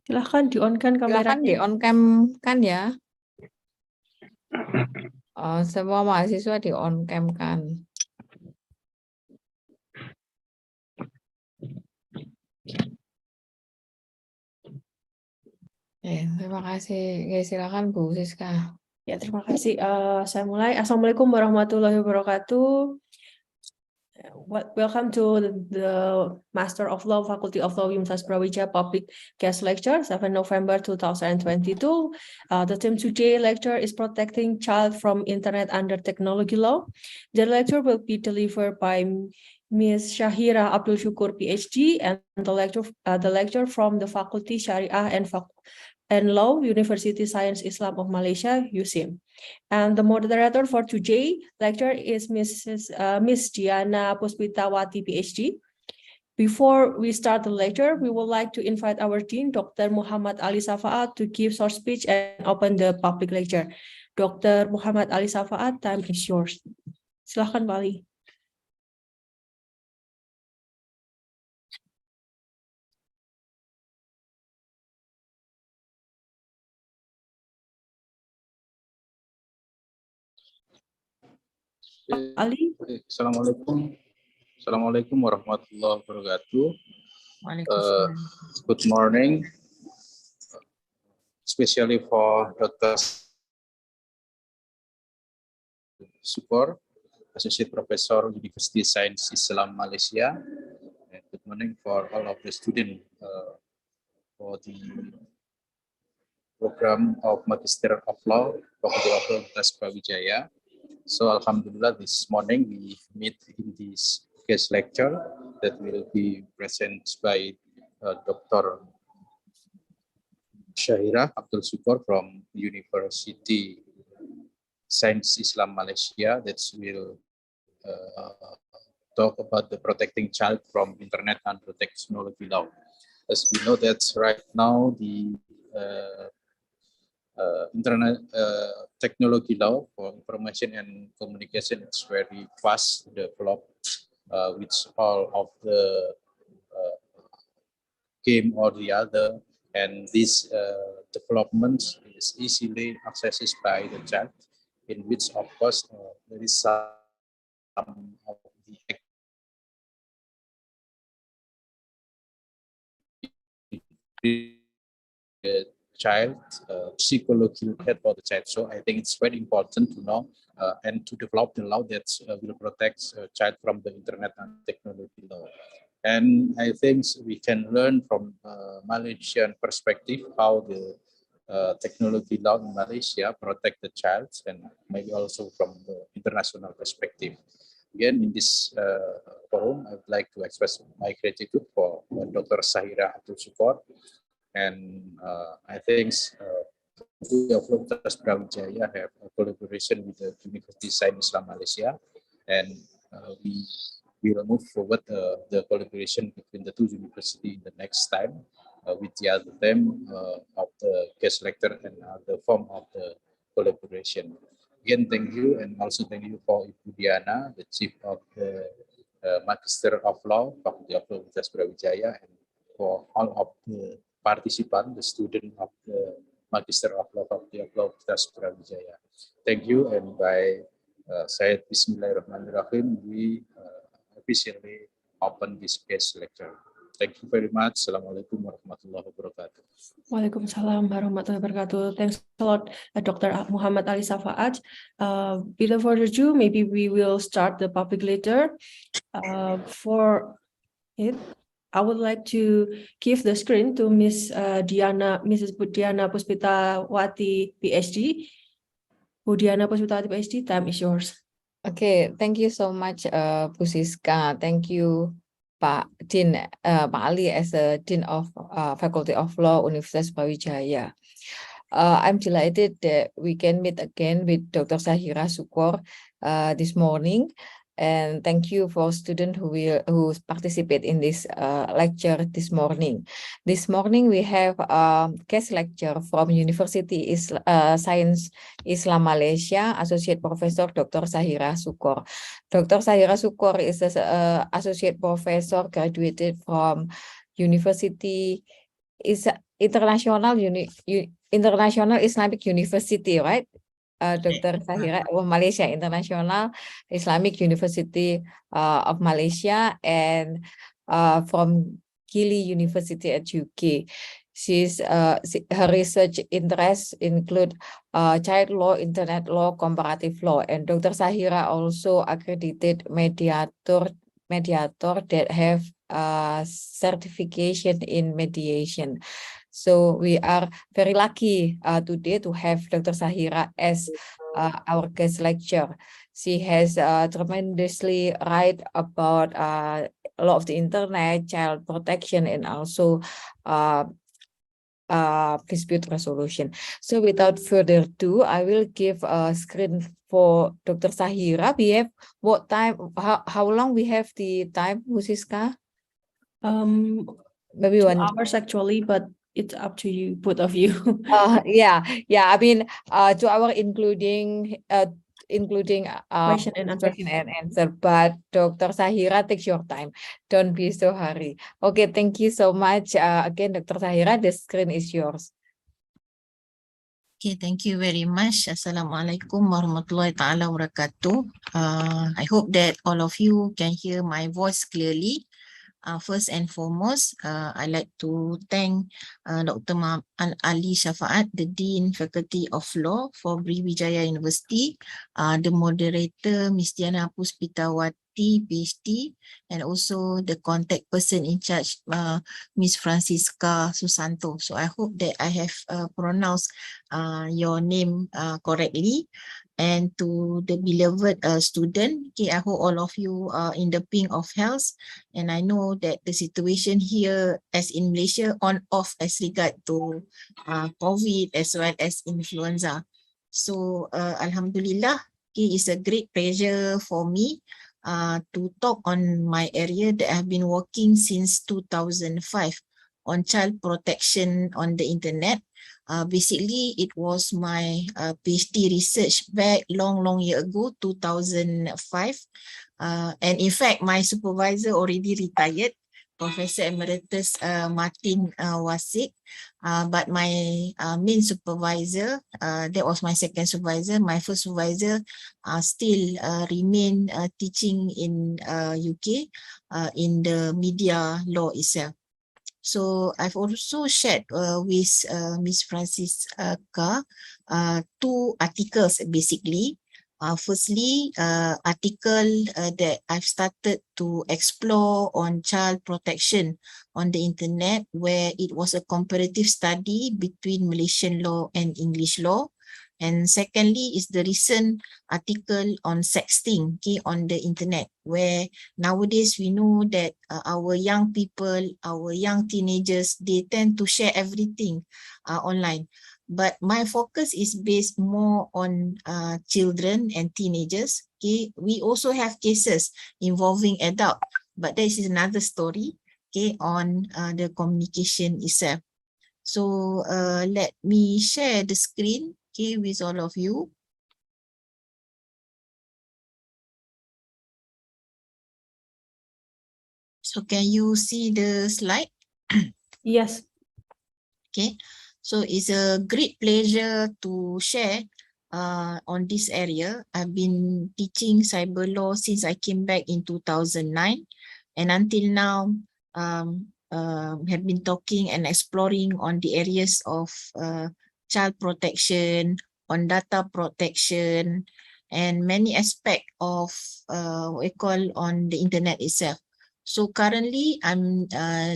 Silahkan di-on-kan kameranya. Silakan di-on-cam kan ya. Semua mahasiswa di-on-cam kan. Terima kasih. Silakan Bu Siska. Ya, terima kasih. Saya mulai. Assalamualaikum warahmatullahi wabarakatuh. Welcome to the Master of Law, Faculty of Law, Universitas Brawijaya Public Guest Lecture, 7 November 2022. The theme today lecture is Protecting Child from Internet Under Technology Law. The lecture will be delivered by Ms. Shahira Abdul Syukur, PhD, and the lecture from the Faculty Syariah and Law, University Science Islam of Malaysia, USIM. And the moderator for today lecture is Miss Diana Puspitawati, PhD. Before we start the lecture, we would like to invite our Dean, Dr. Muhammad Ali Safaat, to give short speech and open the public lecture. Dr. Muhammad Ali Safaat, time is yours. Silakan, Pak Ali. Ali. Assalamualaikum warahmatullahi wabarakatuh. Waalaikumsalam. Good morning, especially for Dr. Syukur, Associate Professor, University Science Islam Malaysia. And good morning for all of the students for the program of Magister of Law, Faculty of Law, Universitas Brawijaya. So Alhamdulillah, this morning we meet in this guest lecture that will be presented by Dr. Shahira Abdul Syukur from University Science Islam Malaysia that will talk about the protecting child from internet and the technology law. As we know that right now the internet technology law for information and communication is very fast developed, which all of the game or the other, and this development is easily accessed by the child, in which of course there is some of the child, psychological health for the child. So I think it's very important to know and to develop the law that will protect a child from the internet and technology law. And I think we can learn from Malaysian perspective how the technology law in Malaysia protect the child, and maybe also from the international perspective. Again, in this forum, I would like to express my gratitude for Dr. Shahira Abdul Syukur. And I think we of Universitas Brawijaya have a collaboration with the University Science Islam Malaysia, and we will move forward the collaboration between the two universities in the next time with the other theme of the guest lecture and the form of the collaboration. Again, thank you, and also thank you for Ibu Diana, the Chief of the Magister of Law, Faculty of Law, Universitas Brawijaya, and for all of the participants, the student of the Magister of Law, Faculty of Law, Universitas Brawijaya. Thank you, and by Said Bismillahirrahmanirrahim, we officially open this guest lecture. Thank you very much. Assalamualaikum warahmatullahi wabarakatuh. Waalaikumsalam warahmatullahi wabarakatuh. Thanks a lot, Dr. Muhammad Ali Safaat. Without further ado, maybe we will start the public lecture. For it, I would like to give the screen to Mrs. Diana Puspitawati, PhD. Bu Diana Puspitawati, PhD, time is yours. Okay, thank you so much, Bu Siska. Thank you, Pak Dean, Pak Ali, as the Dean of Faculty of Law, Universitas Brawijaya. I'm delighted that we can meet again with Dr. Shahira Syukur this morning. And thank you for students who participate in this lecture this morning. This morning we have a guest lecture from University Science Islam Malaysia, Associate Professor Dr. Sahira Sukor. Dr. Sahira Sukor is an associate professor graduated from University International Islamic University, right? Dr. Sahira, Malaysia International Islamic University of Malaysia, and from Kuliah University at UK. Her research interests include child law, internet law, comparative law, and Dr. Sahira also accredited mediator that have certification in mediation. So we are very lucky today to have Dr. Sahira as our guest lecturer. She has tremendously write about a lot of the internet, child protection, and also dispute resolution. So without further ado, I will give a screen for Dr. Sahira. We have what time? How long we have the time, Musiska? Maybe 2 1 hours actually, but it's up to you, both of you. yeah. I mean, 2 hours including Question and answer. question and answer. But Dr. Sahira, take your time. Don't be so hurry. Okay, thank you so much. Again, Dr. Sahira, the screen is yours. Okay, thank you very much. Assalamualaikum warahmatullahi ta'ala wabarakatuh. I hope that all of you can hear my voice clearly. First and foremost, I'd like to thank Dr. Ali Shafaat, the Dean Faculty of Law for Brawijaya University, the moderator, Ms. Diana Puspitawati, PhD, and also the contact person in charge, Ms. Francisca Susanto. So I hope that I have pronounced your name correctly. And to the beloved student, okay, I hope all of you are in the pink of health. And I know that the situation here, as in Malaysia, on off as regard to COVID as well as influenza. So Alhamdulillah, okay, it's a great pleasure for me to talk on my area that I've been working since 2005 on child protection on the internet. Basically, it was my PhD research back long year ago, 2005. And in fact, my supervisor already retired, Professor Emeritus Martin Wasik. But my main supervisor, that was my second supervisor. My first supervisor still remain teaching in UK in the media law itself. So I've also shared with Ms. Francisca 2 articles basically. Firstly, article that I've started to explore on child protection on the internet, where it was a comparative study between Malaysian law and English law. And secondly is the recent article on sexting, okay, on the internet, where nowadays we know that our young people, our young teenagers, they tend to share everything online. But my focus is based more on children and teenagers. Okay, we also have cases involving adult, but this is another story. Okay, on the communication itself. So let me share the screen, okay, with all of you. So can you see the slide? Yes. Okay, so it's a great pleasure to share on this area. I've been teaching cyber law since I came back in 2009, and until now have been talking and exploring on the areas of child protection, on data protection, and many aspects of what we call on the internet itself. So currently, I'm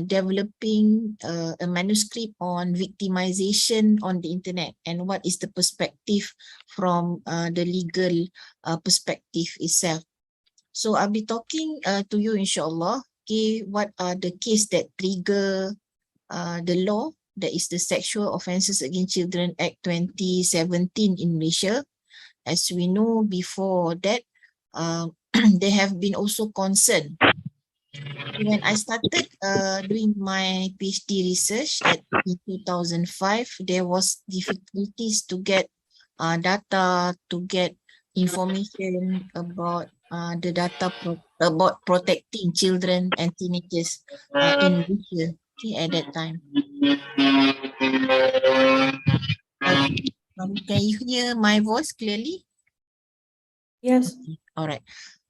developing a manuscript on victimization on the internet and what is the perspective from the legal perspective itself. So I'll be talking to you, inshallah, okay, what are the case that trigger the law, that is the Sexual Offences Against Children Act 2017 in Malaysia. As we know, before that, they have been also concerned. When I started doing my PhD research in 2005, there was difficulties to get data, to get information about the data about protecting children and teenagers in Malaysia, okay, at that time. Can you hear my voice clearly? Yes. All right.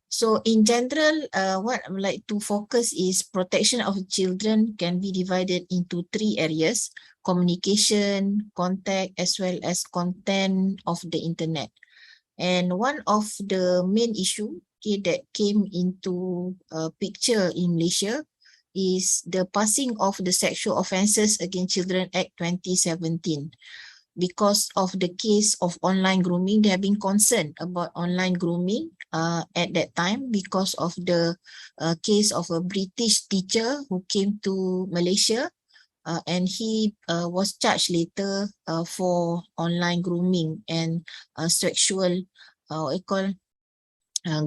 So in general, what I would like to focus is protection of children can be divided into 3 areas: communication, contact, as well as content of the internet. And one of the main issue, okay, that came into picture in Malaysia is the passing of the Sexual Offences Against Children Act 2017. Because of the case of online grooming, they have been concerned about online grooming at that time because of the case of a British teacher who came to Malaysia and he was charged later for online grooming and sexual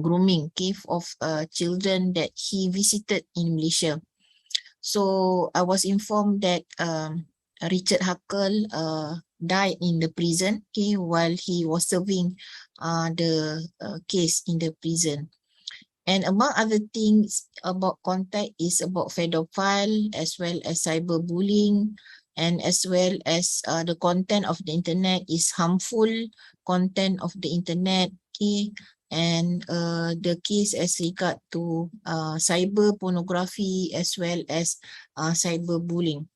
grooming, okay, of children that he visited in Malaysia. So I was informed that Richard Huckle died in the prison, okay, while he was serving the case in the prison. And among other things about contact is about pedophile as well as cyberbullying, and as well as the content of the internet is harmful content of the internet, okay, and the case as regard to cyber pornography as well as cyberbullying.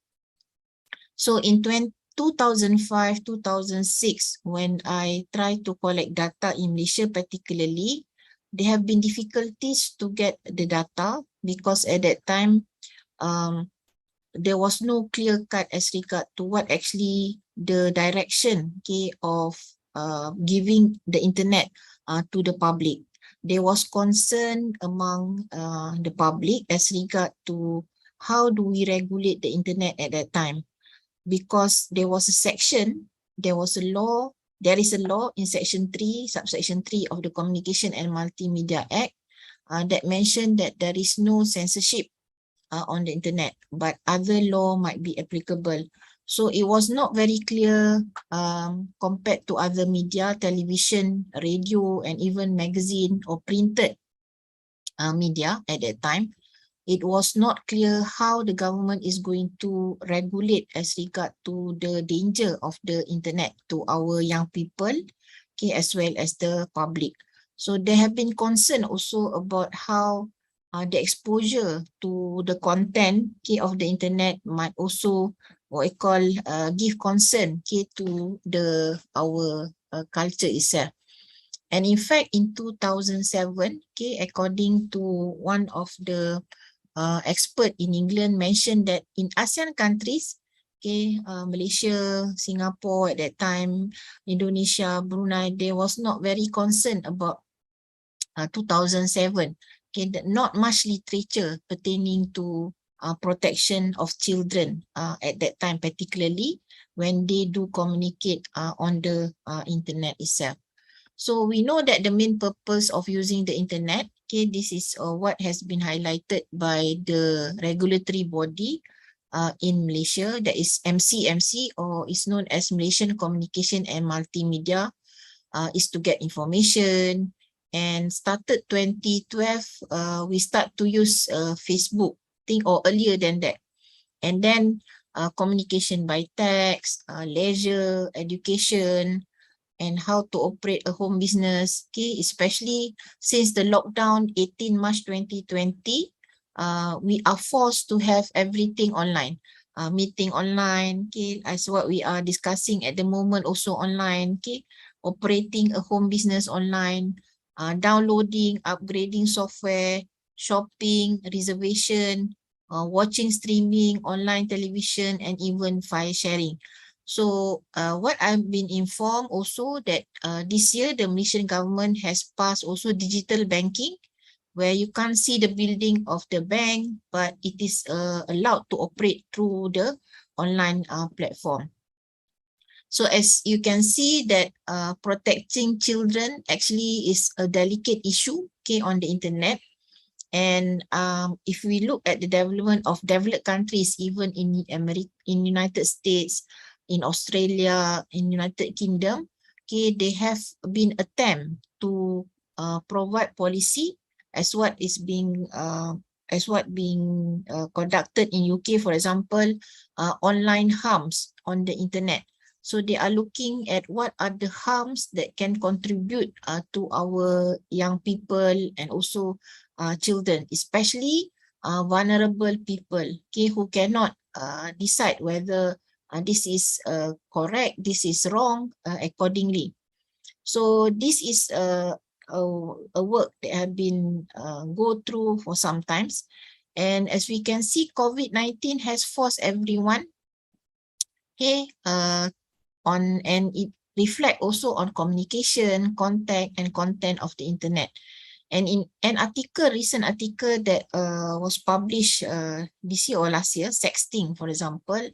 So in 2005, 2006, when I tried to collect data in Malaysia particularly, there have been difficulties to get the data because at that time, there was no clear cut as regard to what actually the direction, okay, of giving the internet to the public. There was concern among the public as regard to how do we regulate the internet at that time, because there was a section, there is a law in section 3, subsection 3 of the Communication and Multimedia Act that mentioned that there is no censorship on the internet, but other law might be applicable. So it was not very clear compared to other media, television, radio, and even magazine or printed media at that time. It was not clear how the government is going to regulate as regard to the danger of the internet to our young people, okay, as well as the public. So there have been concern also about how the exposure to the content, okay, of the internet might also what I call give concern, okay, to our culture itself. And in fact, in 2007, okay, according to one of the expert in England mentioned that in ASEAN countries, okay, Malaysia, Singapore at that time, Indonesia, Brunei, they was not very concerned about 2007. Okay, not much literature pertaining to protection of children at that time, particularly when they do communicate on the internet itself. So we know that the main purpose of using the internet, okay, this is what has been highlighted by the regulatory body in Malaysia, that is MCMC, or is known as Malaysian Communication and Multimedia, is to get information. And started 2012, we start to use Facebook, or earlier than that. And then communication by text, leisure, education, and how to operate a home business, okay, especially since the lockdown 18 March 2020, we are forced to have everything online, meeting online, okay, as what we are discussing at the moment also online, okay, operating a home business online, downloading, upgrading software, shopping, reservation, watching streaming, online television, and even file sharing. So what I've been informed also that this year the Malaysian government has passed also digital banking, where you can't see the building of the bank, but it is allowed to operate through the online platform. So as you can see that protecting children actually is a delicate issue, okay, on the internet. And if we look at the development of developed countries, even in United States, in Australia, in United Kingdom, okay, they have been attempt to provide policy as what is being conducted in UK, for example, online harms on the internet. So they are looking at what are the harms that can contribute to our young people and also children, especially vulnerable people, okay, who cannot decide whether this is correct, this is wrong accordingly. So this is a work that have been go through for some times. And as we can see, COVID-19 has forced everyone, okay, and it reflect also on communication, contact, and content of the internet. And in an article, recent article that was published this year or last year, sexting, for example,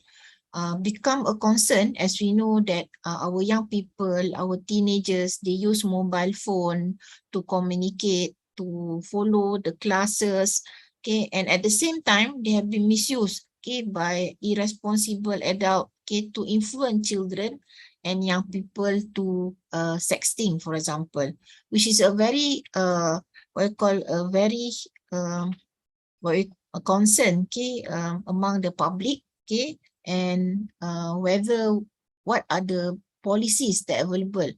become a concern, as we know that our young people, our teenagers, they use mobile phone to communicate, to follow the classes, okay, and at the same time, they have been misused, okay, by irresponsible adult, okay, to influence children and young people to sexting, for example, which is a very what I call a very a concern, okay, among the public, okay, and whether what are the policies that are available.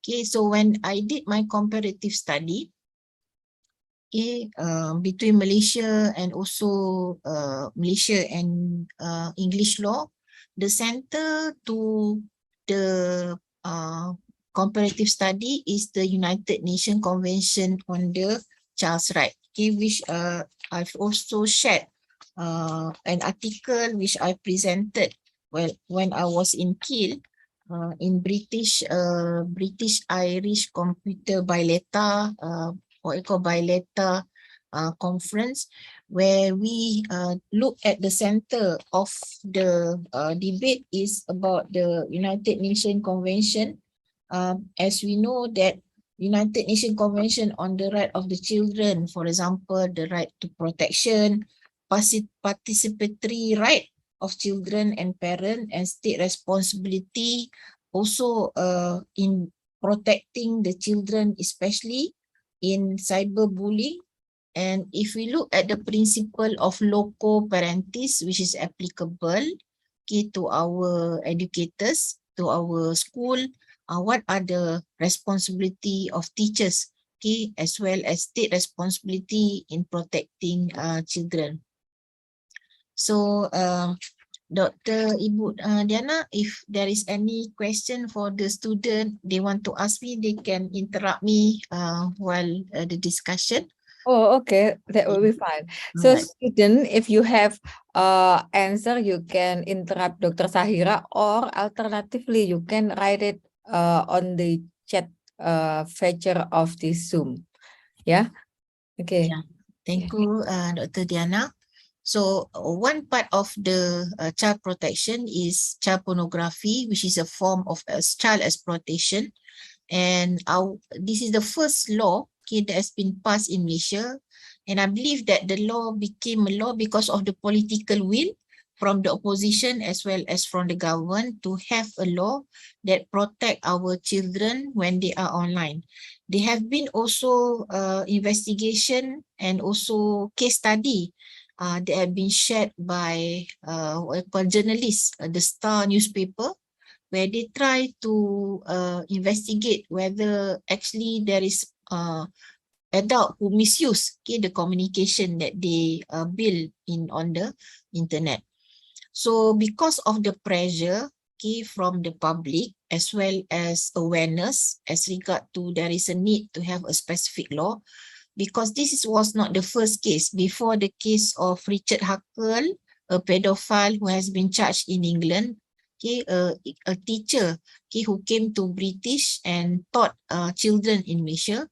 Okay, so when I did my comparative study, okay, between Malaysia and also Malaysia and English law, the center to the comparative study is the United Nations Convention on the Child's Right, okay, which I've also shared an article which I presented when I was in Kiel in British Irish Computer Bilater what you call Bilater conference, where we look at the center of the debate is about the United Nations Convention. As we know that United Nations Convention on the Right of the Children, for example, the right to protection, participatory right of children and parents, and state responsibility also in protecting the children, especially in cyberbullying. And if we look at the principle of loco parentis, which is applicable, okay, to our educators, to our school, what are the responsibility of teachers, okay, as well as state responsibility in protecting children. So Dr. Ibu Diana, if there is any question for the student, they want to ask me, they can interrupt me while the discussion. Oh, okay, that will be fine. So Alright. student, if you have answer, you can interrupt Dr. Sahira, or alternatively, you can write it on the chat feature of this Zoom. Yeah. Okay. Yeah. Thank you, Dr. Diana. So one part of the child protection is child pornography, which is a form of child exploitation. And this is the first law, okay, that has been passed in Malaysia. And I believe that the law became a law because of the political will from the opposition as well as from the government to have a law that protect our children when they are online. There have been also investigation and also case study that have been shared by journalists, the Star newspaper, where they try to investigate whether actually there is adult who misuse, okay, the communication that they build on the internet. So because of the pressure, okay, from the public as well as awareness as regard to there is a need to have a specific law, because this was not the first case. Before the case of Richard Huckle, a pedophile who has been charged in England, okay, a teacher, okay, who came to British and taught children in Malaysia,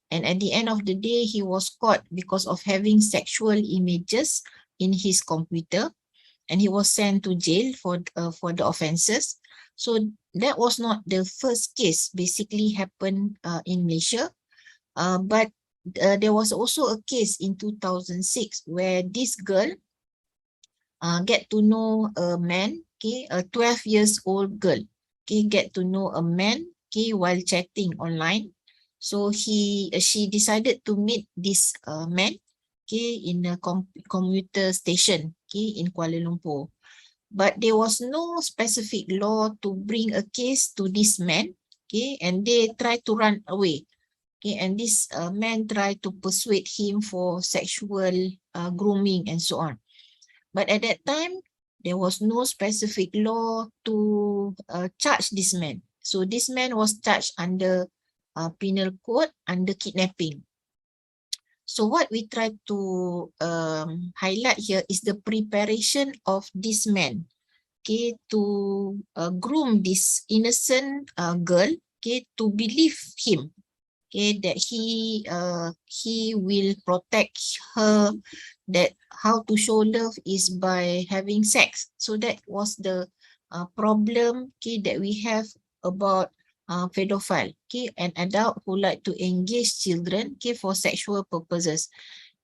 and at the end of the day, he was caught because of having sexual images in his computer, and he was sent to jail for the offences. So that was not the first case basically happened in Malaysia, but there was also a case in 2006 where this girl get to know a man, okay, a 12 years old girl, okay, get to know a man, okay, while chatting online. So she decided to meet this man, okay, in a commuter station, okay, in Kuala Lumpur. But there was no specific law to bring a case to this man, okay, and they tried to run away. Okay, and this man tried to persuade him for sexual grooming and so on. But at that time, there was no specific law to charge this man. So this man was charged under penal code under kidnapping. So what we try to highlight here is the preparation of this man, okay, to groom this innocent girl, okay, to believe him, okay, that he will protect her, that how to show love is by having sex. So that was the problem, okay, that we have about pedophile, okay, an adult who like to engage children, okay, for sexual purposes.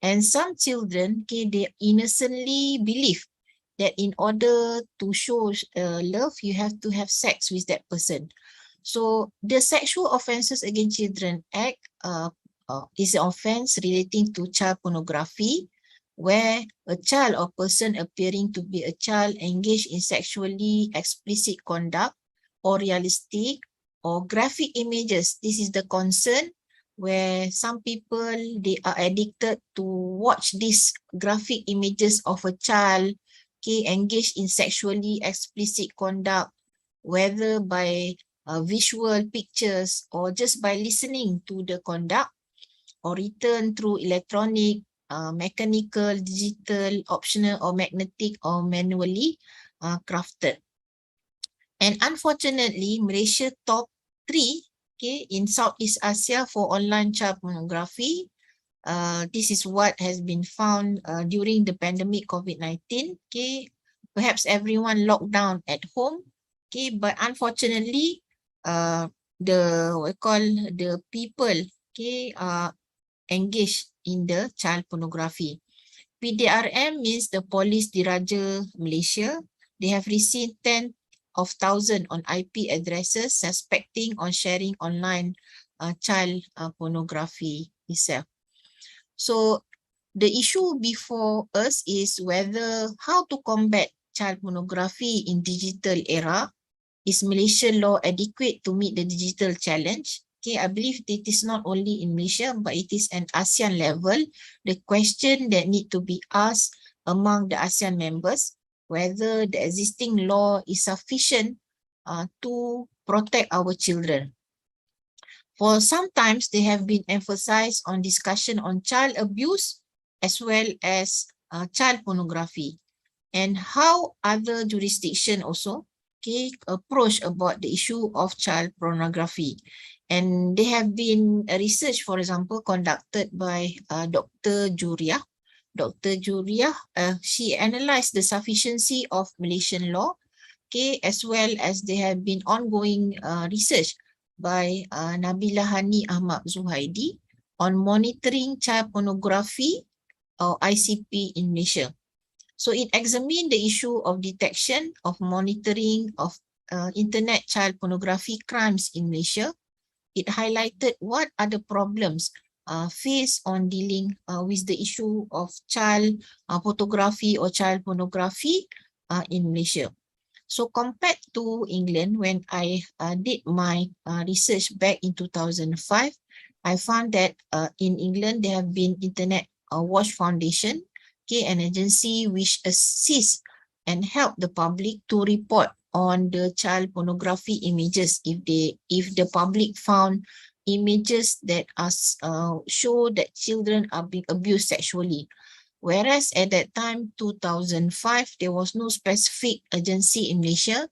And some children, okay, they innocently believe that in order to show love, you have to have sex with that person. So the Sexual Offences Against Children Act is an offence relating to child pornography, where a child or person appearing to be a child engaged in sexually explicit conduct or realistic or graphic images. This is the concern where some people, they are addicted to watch these graphic images of a child, okay, engaged in sexually explicit conduct, whether by visual pictures or just by listening to the conduct, or written through electronic, mechanical, digital, optional or magnetic or manually crafted. And unfortunately, Malaysia top 3, okay, in Southeast Asia for online child pornography. This is what has been found during the pandemic COVID-19. Okay, perhaps everyone locked down at home. Okay, but unfortunately, the people, okay, engaged in the child pornography. PDRM means the Police Diraja Malaysia. They have received 10 of 1,000 on IP addresses suspecting on sharing online child pornography itself. So the issue before us is whether how to combat child pornography in digital era. Is Malaysian law adequate to meet the digital challenge? Okay, I believe it is not only in Malaysia, but it is an ASEAN level. The question that need to be asked among the ASEAN members, whether the existing law is sufficient to protect our children. For sometimes they have been emphasized on discussion on child abuse as well as child pornography, and how other jurisdiction also, okay, approach about the issue of child pornography. And there have been a research, for example, conducted by Dr. Juria. Dr. Juria, she analyzed the sufficiency of Malaysian law, okay, as well as there have been ongoing research by Nabila Hani Ahmad Zuhaidi on monitoring child pornography or ICP in Malaysia. So it examined the issue of detection of monitoring of internet child pornography crimes in Malaysia. It highlighted what are the problems faced on dealing with the issue of child photography or child pornography in Malaysia. So compared to England, when I did my research back in 2005, I found that in England there have been Internet Watch Foundation, okay, an agency which assists and help the public to report on the child pornography images if the public found images that are show that children are being abused sexually. Whereas at that time, 2005, there was no specific agency in Malaysia.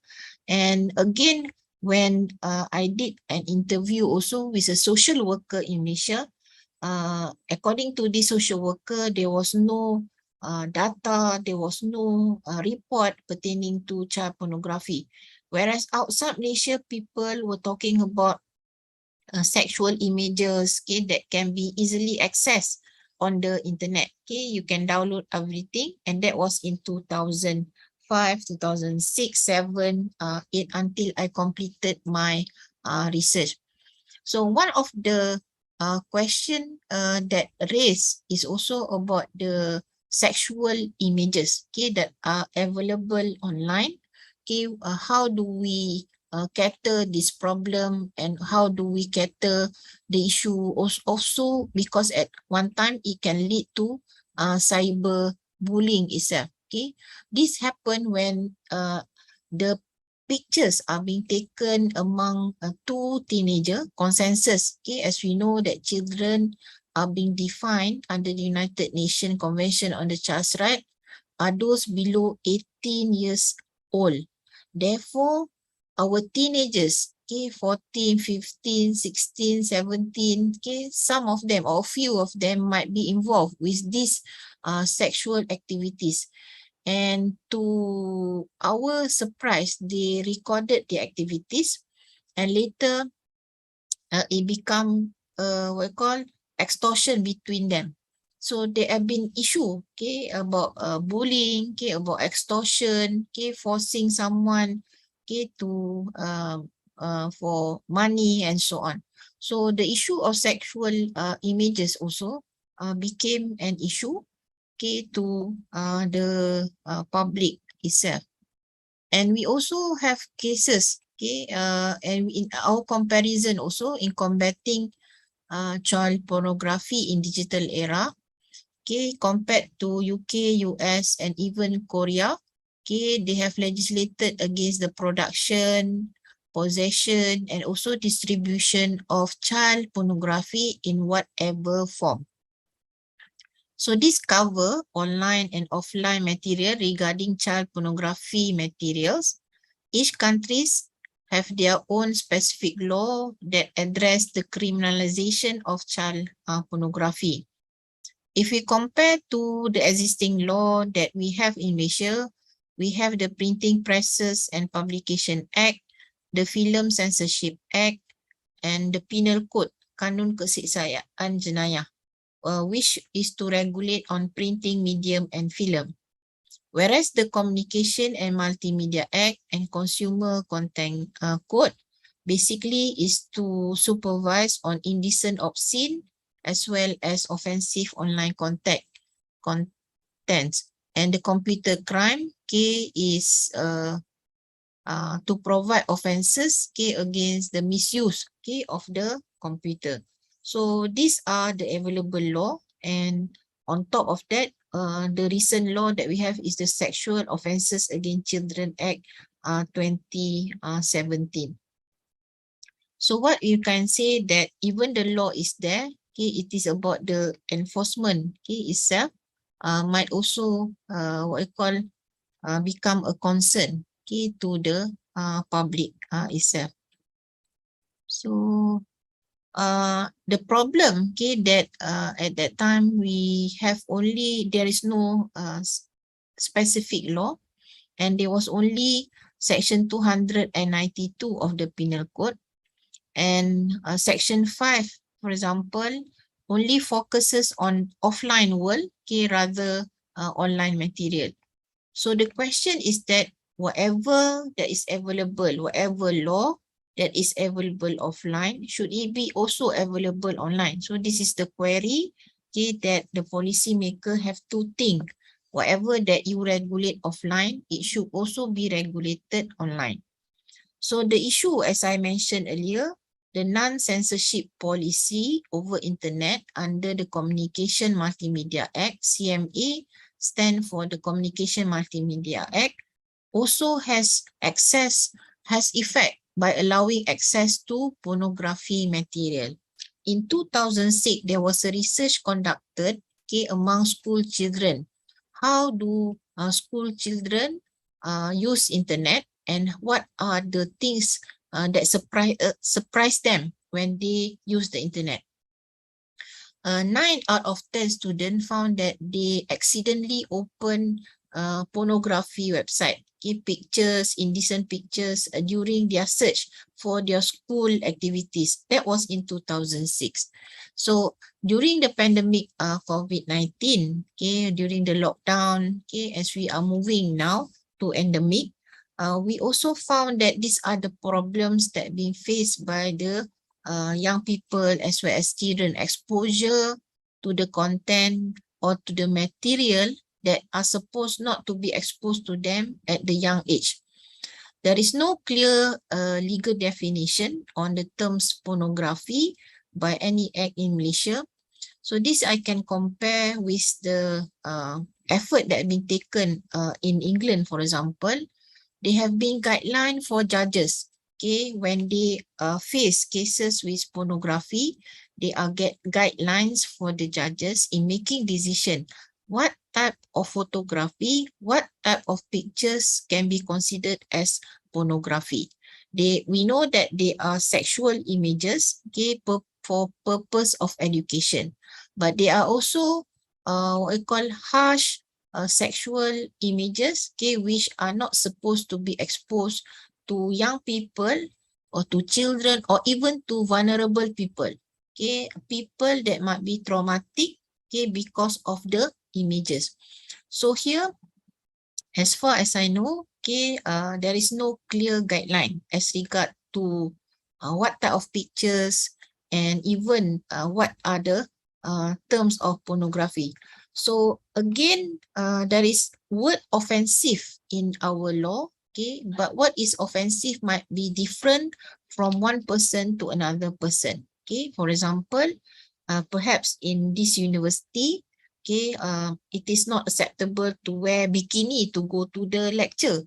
And again, when I did an interview also with a social worker in Malaysia, according to the social worker, there was no data, there was no report pertaining to child pornography. Whereas outside Malaysia, people were talking about sexual images, okay, that can be easily accessed on the internet. Okay, you can download everything, and that was in 2005, 2006, 7, 8, until I completed my research. So one of the question that raised is also about the sexual images, okay, that are available online. Okay, how do we cater this problem, and how do we cater the issue also because at one time it can lead to cyber bullying itself. Okay, this happen when the pictures are being taken among two teenager consensus. Okay, as we know that children are being defined under the United Nations Convention on the Child's Right are those below 18 years old. Therefore, our teenagers, okay, 14, 15, 16, 17, okay, some of them or few of them might be involved with these sexual activities. And to our surprise, they recorded the activities, and later it become what we call extortion between them. So there have been issue, okay, about bullying, okay, about extortion, okay, forcing someone, okay, to for money and so on. So the issue of sexual images also became an issue, okay, to the public itself. And we also have cases, okay, and in our comparison also in combating child pornography in digital era, okay, compared to UK, US, and even Korea, okay, they have legislated against the production, possession, and also distribution of child pornography in whatever form. So this cover online and offline material regarding child pornography materials. Each countries have their own specific law that address the criminalization of child pornography. If we compare to the existing law that we have in Malaysia, we have the Printing Presses and Publication Act, the Film Censorship Act, and the Penal Code, Kanun Keseksayaan Jenayah, which is to regulate on printing medium and film. Whereas the Communication and Multimedia Act and Consumer Content Code basically is to supervise on indecent, obscene, as well as offensive online contents. And the computer crime, okay, is to provide offenses, okay, against the misuse, okay, of the computer. So these are the available law, and on top of that, the recent law that we have is the Sexual Offences Against Children Act 2017. So what you can say that even the law is there, okay, it is about the enforcement, okay, itself might also what you call become a concern, okay, to the public itself. So the problem, okay, that at that time we have only, there is no specific law, and there was only section 292 of the Penal Code, and section 5, for example, only focuses on offline world, okay, rather online material. So the question is that whatever that is available, whatever law that is available offline, should it be also available online? So this is the query, okay, that the policy maker have to think. Whatever that you regulate offline, it should also be regulated online. So the issue, as I mentioned earlier, the non-censorship policy over internet under the Communication Multimedia Act, CMA, stand for the Communication Multimedia Act, also has effect by allowing access to pornography material. In 2006, there was a research conducted, okay, among school children. How do school children use internet, and what are the things that surprise them when they use the internet? 9 out of 10 students found that they accidentally open pornography website okay, pictures, indecent pictures during their search for their school activities. That was in 2006. So during the pandemic COVID-19, okay, during the lockdown, okay, as we are moving now to endemic, we also found that these are the problems that being faced by the young people as well as children. Exposure to the content or to the material that are supposed not to be exposed to them at the young age. There is no clear legal definition on the terms pornography by any act in Malaysia. So this I can compare with the effort that have been taken in England, for example. They have been guideline for judges. Okay, when they face cases with pornography, they are guidelines for the judges in making decision. What type of photography, what type of pictures can be considered as pornography? We know that they are sexual images, okay, for purpose of education, but they are also what we call harsh sexual images, okay, which are not supposed to be exposed to young people or to children or even to vulnerable people, okay, people that might be traumatic, okay, because of the images. So here, as far as I know, okay, there is no clear guideline as regard to what type of pictures and even what are the terms of pornography. So again, there is word offensive in our law, okay, but what is offensive might be different from one person to another person. Okay, for example, perhaps in this university, okay, it is not acceptable to wear bikini to go to the lecture.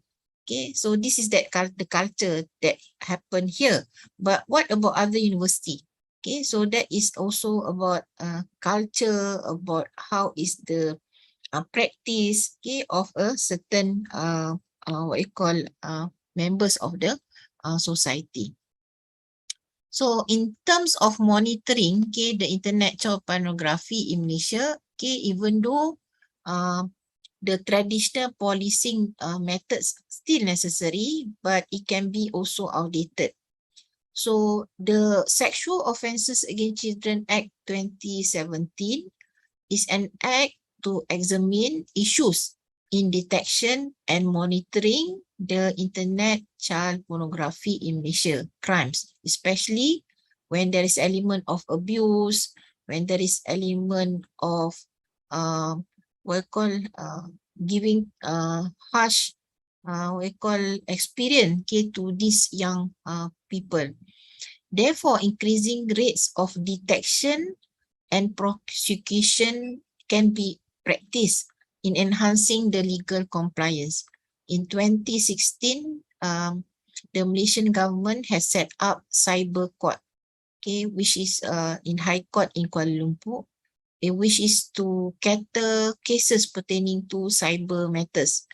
Okay, so this is the culture that happened here. But what about other university? Okay, so that is also about culture, about how is the practice, okay, of a certain what you call members of the society. So in terms of monitoring, okay, the internet child pornography in Malaysia, okay, even though the traditional policing methods still necessary, but it can be also outdated. So the Sexual Offences Against Children Act 2017 is an act to examine issues in detection and monitoring the internet child pornography in Malaysia crimes, especially when there is element of abuse, when there is element of what we call giving harsh what we call experience, okay, to these young people. Therefore, increasing rates of detection and prosecution can be practiced in enhancing the legal compliance. In 2016, the Malaysian government has set up cyber court, okay, which is in High Court in Kuala Lumpur, which is to cater cases pertaining to cyber matters.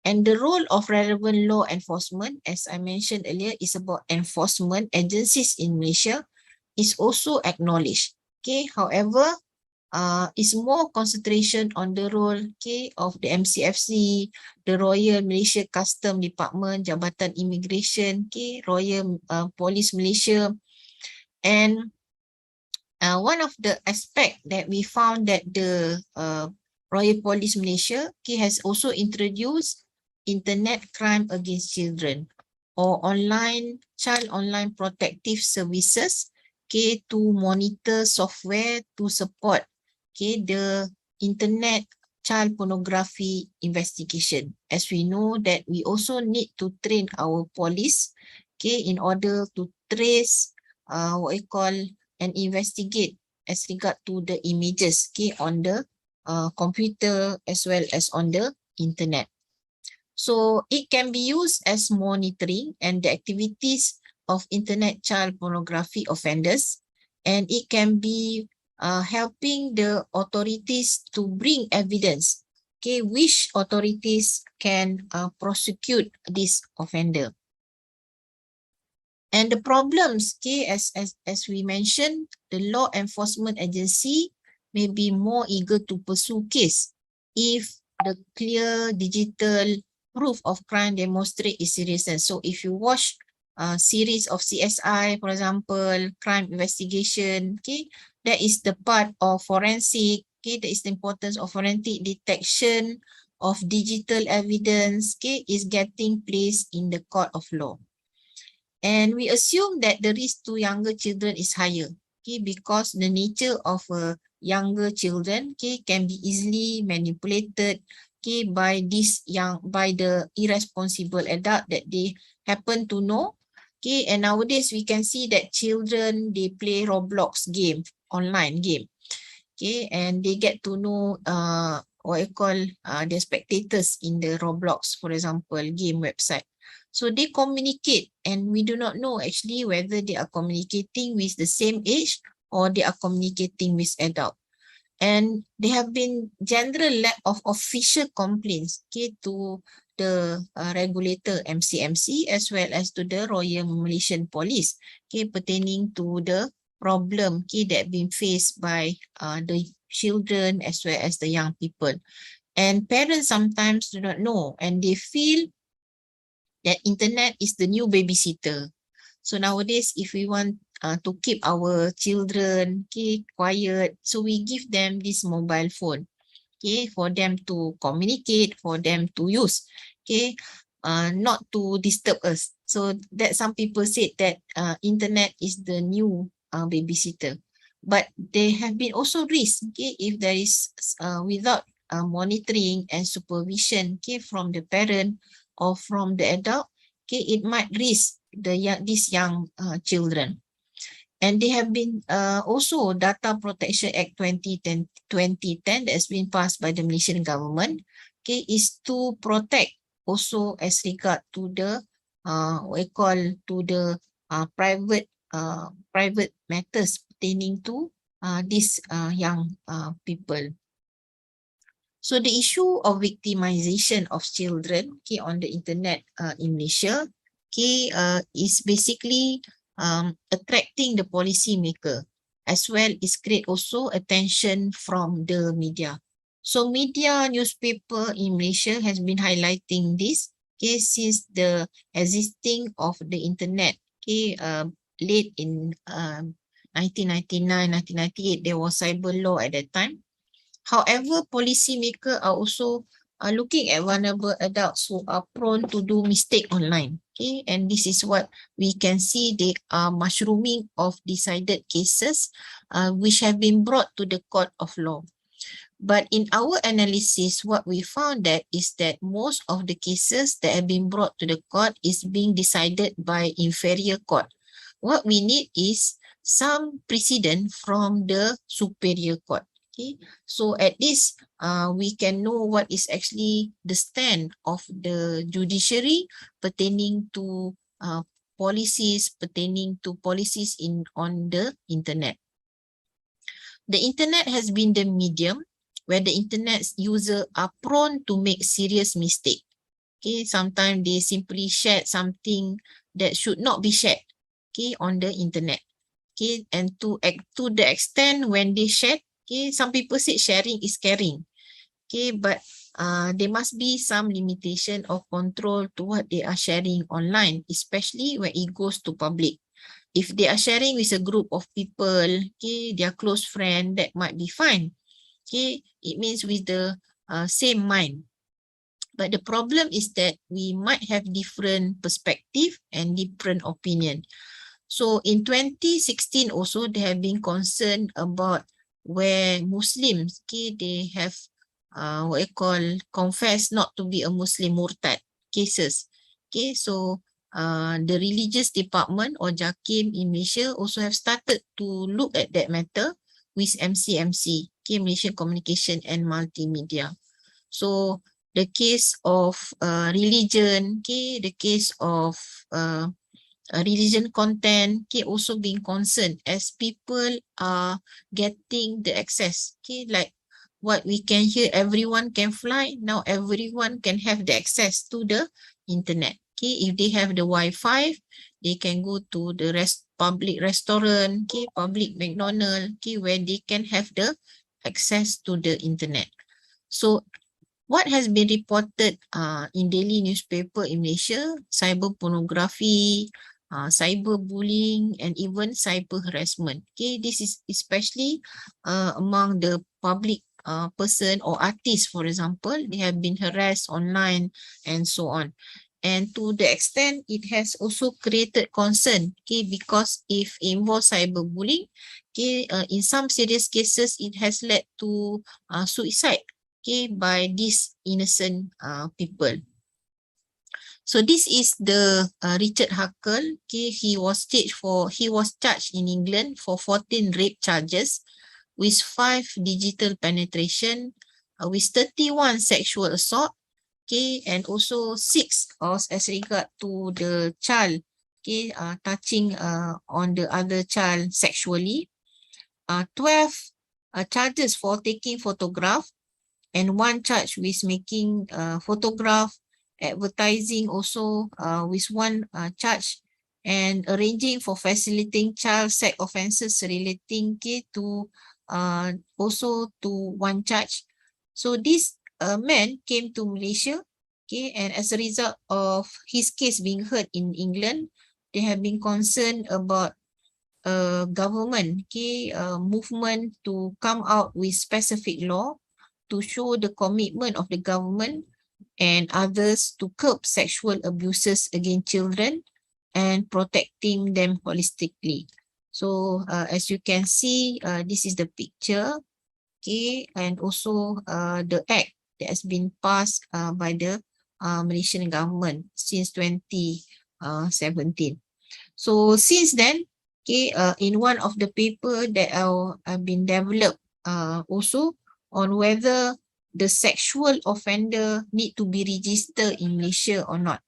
And the role of relevant law enforcement, as I mentioned earlier, is about enforcement agencies in Malaysia is also acknowledged. Okay, however, is more concentration on the role, okay, of the MCFC, the Royal Malaysia Custom Department, Jabatan Immigration, okay, Royal Police Malaysia. And one of the aspect that we found that the Royal Police Malaysia, okay, has also introduced internet crime against children or child online protective services, okay, to monitor software to support, okay, the internet child pornography investigation. As we know that we also need to train our police, okay, in order to trace what we call and investigate as regard to the images, okay, on the computer as well as on the internet. So it can be used as monitoring and the activities of internet child pornography offenders, and it can be helping the authorities to bring evidence, okay, which authorities can prosecute this offender. And the problems, okay, as we mentioned, the law enforcement agency may be more eager to pursue case if the clear digital proof of crime demonstrate its seriousness. So if you watch a series of CSI, for example, crime investigation, okay, that is the part of forensic, okay, that is the importance of forensic detection of digital evidence, okay, is getting placed in the court of law. And we assume that the risk to younger children is higher, okay, because the nature of younger children, okay, can be easily manipulated, okay, by the irresponsible adult that they happen to know, okay. And nowadays we can see that children, they play Roblox game, online game, okay, and they get to know what you call the spectators in the Roblox, for example, game website. So they communicate, and we do not know actually whether they are communicating with the same age or they are communicating with adult. And there have been general lack of official complaints, okay, to the regulator MCMC as well as to the Royal Malaysian Police, okay, pertaining to the problem, okay, that been faced by the children as well as the young people. And parents sometimes do not know, and they feel that internet is the new babysitter. So nowadays, if we want to keep our children, okay, quiet, so we give them this mobile phone, okay, for them to communicate, for them to use, okay, not to disturb us. So that some people said that internet is the new babysitter. But there have been also risks, okay, if there is without monitoring and supervision, okay, from the parent or from the adult, okay, it might risk these young children. And they have been also Data Protection Act 2010 that has been passed by the Malaysian government, okay, is to protect also as regard to the what we call to the private matters pertaining to these young people. So the issue of victimization of children, okay, on the internet in Malaysia, okay, is basically attracting the policymaker, as well as create also attention from the media. So media, newspaper in Malaysia has been highlighting this, okay, since the existing of the internet, okay, late in 1999, 1998, there was cyber law at that time. However, policymakers are also looking at vulnerable adults who are prone to do mistake online. Okay, and this is what we can see. They are mushrooming of decided cases which have been brought to the court of law. But in our analysis, what we found that is that most of the cases that have been brought to the court is being decided by inferior court. What we need is some precedent from the superior court. Okay, so at least we can know what is actually the stand of the judiciary pertaining to policies on the internet. The internet has been the medium where the internet users are prone to make serious mistake. Okay, sometimes they simply share something that should not be shared, okay, on the internet. Okay, and to the extent when they share, okay, some people say sharing is caring. Okay, but there must be some limitation of control to what they are sharing online, especially when it goes to public. If they are sharing with a group of people, okay, their close friend, that might be fine. Okay, it means with the same mind. But the problem is that we might have different perspective and different opinion. So in 2016 also, they have been concerned about where Muslims, okay, they have what you call confess not to be a Muslim murtad cases. Okay, so the religious department or JAKIM in Malaysia also have started to look at that matter with MCMC, okay, Malaysian Communication and Multimedia. So the case of religion, okay, the case of religion content, okay, also being concerned as people are getting the access, okay, like what we can hear, everyone can fly, now everyone can have the access to the internet. Okay, if they have the Wi-Fi, they can go to the public restaurant, okay, public McDonald's, okay, where they can have the access to the internet. So what has been reported in daily newspaper in Malaysia, cyber pornography, cyberbullying, and even cyber harassment. Okay, this is especially among the public person or artists, for example, they have been harassed online and so on. And to the extent it has also created concern, okay, because if involves cyberbullying, okay, in some serious cases it has led to suicide, okay, by these innocent people. So this is the Richard Huckle. Okay, he was charged in England for 14 rape charges, with 5 digital penetration, with 31 sexual assault, okay, and also 6 as regard to the child, okay, touching on the other child sexually, 12 charges for taking photograph, and 1 charge with making photograph, advertising also with 1 charge, and arranging for facilitating child sex offences relating to also to 1 charge. So this man came to Malaysia, okay, and as a result of his case being heard in England, they have been concerned about government, okay, movement to come out with specific law to show the commitment of the government and others to curb sexual abuses against children and protecting them holistically. So as you can see, this is the picture, okay, and also the act that has been passed by the Malaysian government since 2017. So since then, okay, in one of the paper that have been developed also on whether the sexual offender need to be registered in Malaysia or not.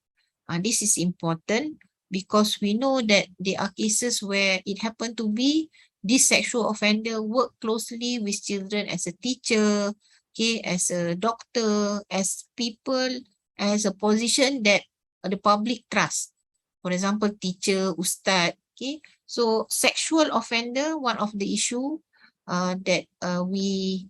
This is important because we know that there are cases where it happened to be this sexual offender work closely with children as a teacher, okay, as a doctor, as people, as a position that the public trust. For example, teacher, ustad, okay. So sexual offender, one of the issue that we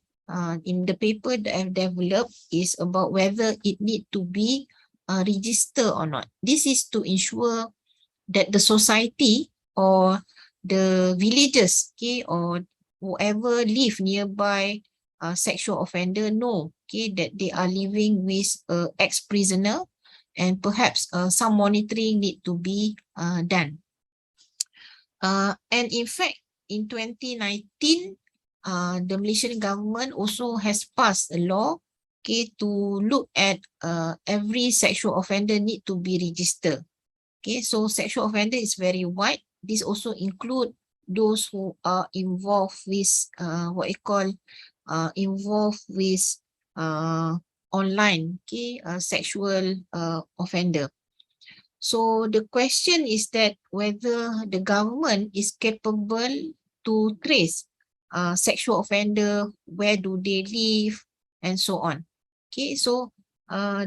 in the paper that I've developed is about whether it need to be registered or not. This is to ensure that the society or the villages, okay, or whoever live nearby sexual offender know, okay, that they are living with ex-prisoner, and perhaps some monitoring need to be done. And in fact, in 2019, the Malaysian government also has passed a law, okay, to look at every sexual offender need to be registered. Okay, so sexual offender is very wide. This also include those who are involved with what you call involved with online, okay, sexual offender. So the question is that whether the government is capable to trace sexual offender, where do they live, and so on. Okay, so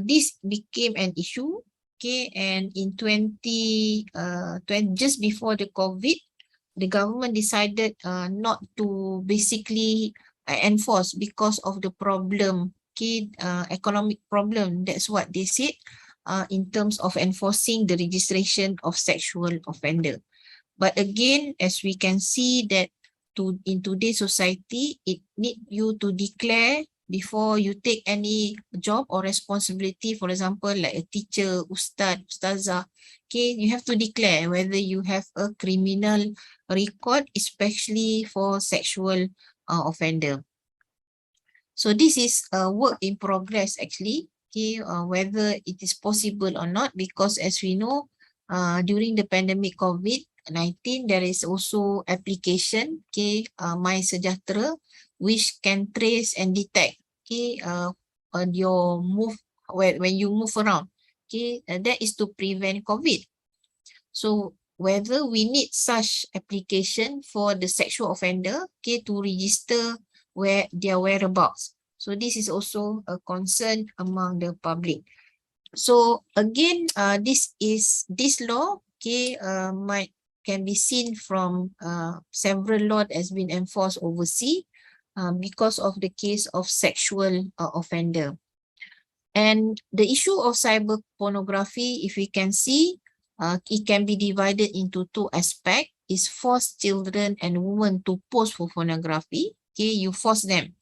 this became an issue. Okay, and in 2020, just before the COVID, the government decided not to basically enforce because of the problem, okay, economic problem. That's what they said in terms of enforcing the registration of sexual offender. But again, as we can see that in today's society, it need you to declare before you take any job or responsibility. For example, like a teacher, ustad, ustazah, okay, you have to declare whether you have a criminal record, especially for sexual offender. So this is a work in progress actually, okay, whether it is possible or not, because as we know, during the pandemic COVID-19, there is also application, okay, My Sejahtera, which can trace and detect, okay, on your move, when you move around, okay, that is to prevent COVID. So whether we need such application for the sexual offender, okay, to register where their whereabouts. So this is also a concern among the public. So again, this law, okay, can be seen from several law that has been enforced overseas because of the case of sexual offender. And the issue of cyber pornography, if we can see, it can be divided into two aspects. Is force children and women to pose for pornography. Okay, you force them.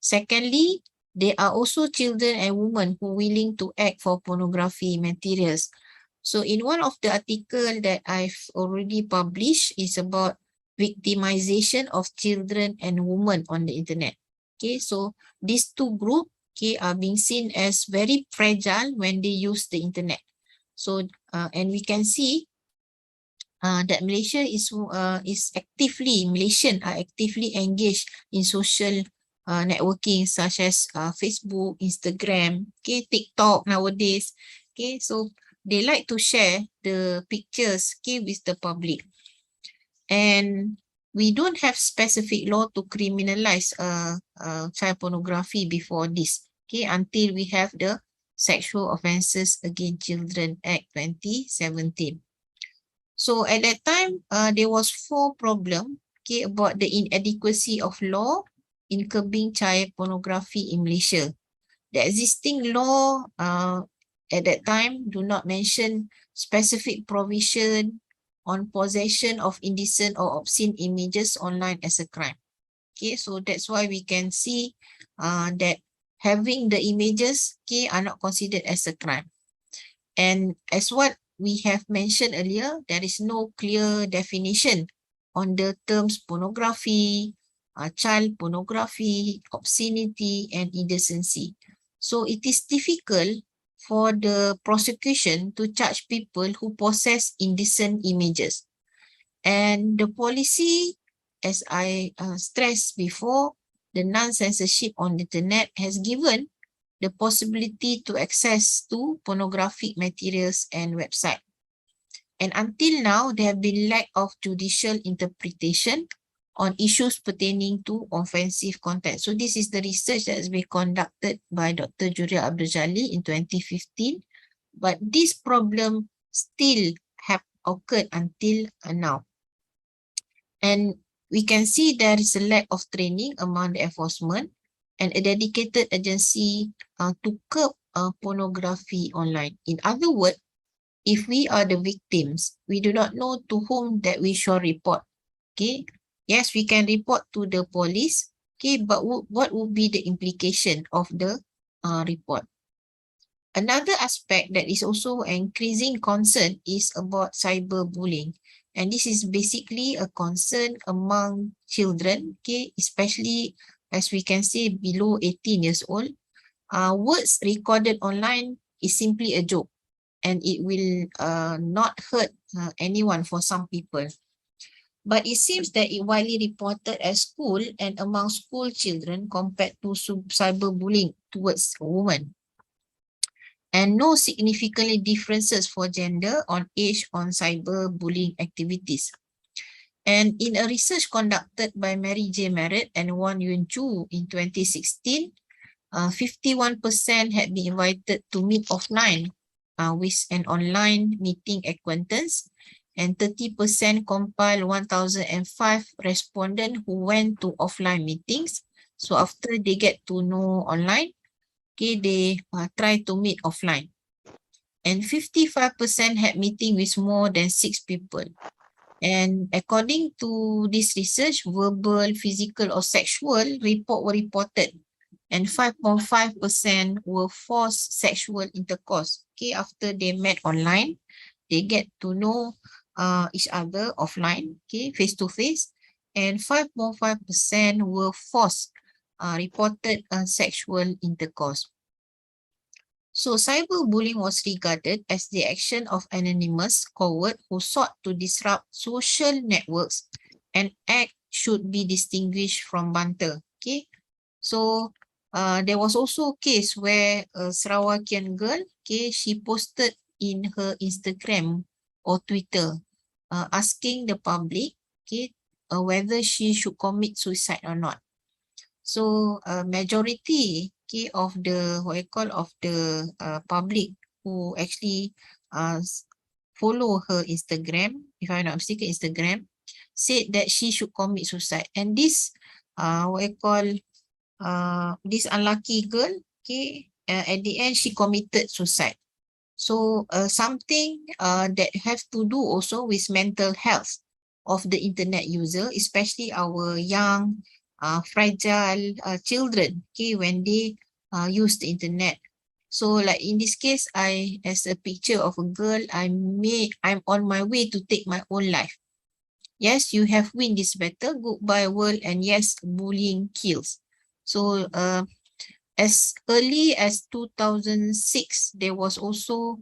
Secondly, there are also children and women who willing to act for pornography materials. So in one of the article that I've already published is about victimization of children and women on the internet. Okay, so these two groups, okay, are being seen as very fragile when they use the internet. So and we can see that Malaysian Malaysian are actively engaged in social networking such as Facebook, Instagram, okay, TikTok nowadays. Okay, so they like to share the pictures, okay, with the public. And we don't have specific law to criminalize child pornography before this, okay, until we have the Sexual Offences Against Children Act 2017. So at that time, there was 4 problems, okay, about the inadequacy of law in curbing child pornography in Malaysia. The existing law at that time do not mention specific provision on possession of indecent or obscene images online as a crime. Okay, so that's why we can see that having the images, okay, are not considered as a crime. And as what we have mentioned earlier, there is no clear definition on the terms pornography, child pornography, obscenity, and indecency. So it is difficult for the prosecution to charge people who possess indecent images. And the policy, as I stressed before, the non-censorship on the internet has given the possibility to access to pornographic materials and website. And until now, there have been lack of judicial interpretation on issues pertaining to offensive content. So this is the research that has been conducted by Dr. Juria Abdul Jalil in 2015. But this problem still have occurred until now. And we can see there is a lack of training among the enforcement and a dedicated agency to curb pornography online. In other words, if we are the victims, we do not know to whom that we shall report. Okay. Yes, we can report to the police. Okay, but what would be the implication of the report? Another aspect that is also increasing concern is about cyberbullying. And this is basically a concern among children, okay, especially as we can see below 18 years old. Words recorded online is simply a joke and it will not hurt anyone for some people. But it seems that it widely reported at school and among school children compared to cyberbullying towards women. And no significant differences for gender on age on cyberbullying activities. And in a research conducted by Mary J. Merritt and Won Yun Chu in 2016, 51% had been invited to meet offline with an online meeting acquaintance, and 30% compiled 1,005 respondents who went to offline meetings. So after they get to know online, okay, they try to meet offline. And 55% had meeting with more than 6 people. And according to this research, verbal, physical, or sexual were reported. And 5.5% were forced sexual intercourse. Okay, after they met online, they get to know each other offline, okay, face to face. And 5.5% were forced reported sexual intercourse. So cyberbullying was regarded as the action of anonymous coward who sought to disrupt social networks, and act should be distinguished from banter. Okay, so there was also a case where a Sarawakian girl, okay, she posted in her Instagram or Twitter asking the public, okay, whether she should commit suicide or not. So majority, okay, of the public who actually follow her Instagram, if I'm not mistaken, Instagram, said that she should commit suicide. And this this unlucky girl, okay, at the end she committed suicide. So something that have to do also with mental health of the internet user, especially our young, fragile children, okay, when they use the internet. So like in this case, as a picture of a girl, I'm on my way to take my own life. Yes, you have win this battle, goodbye world, and yes, bullying kills. So as early as 2006, there was also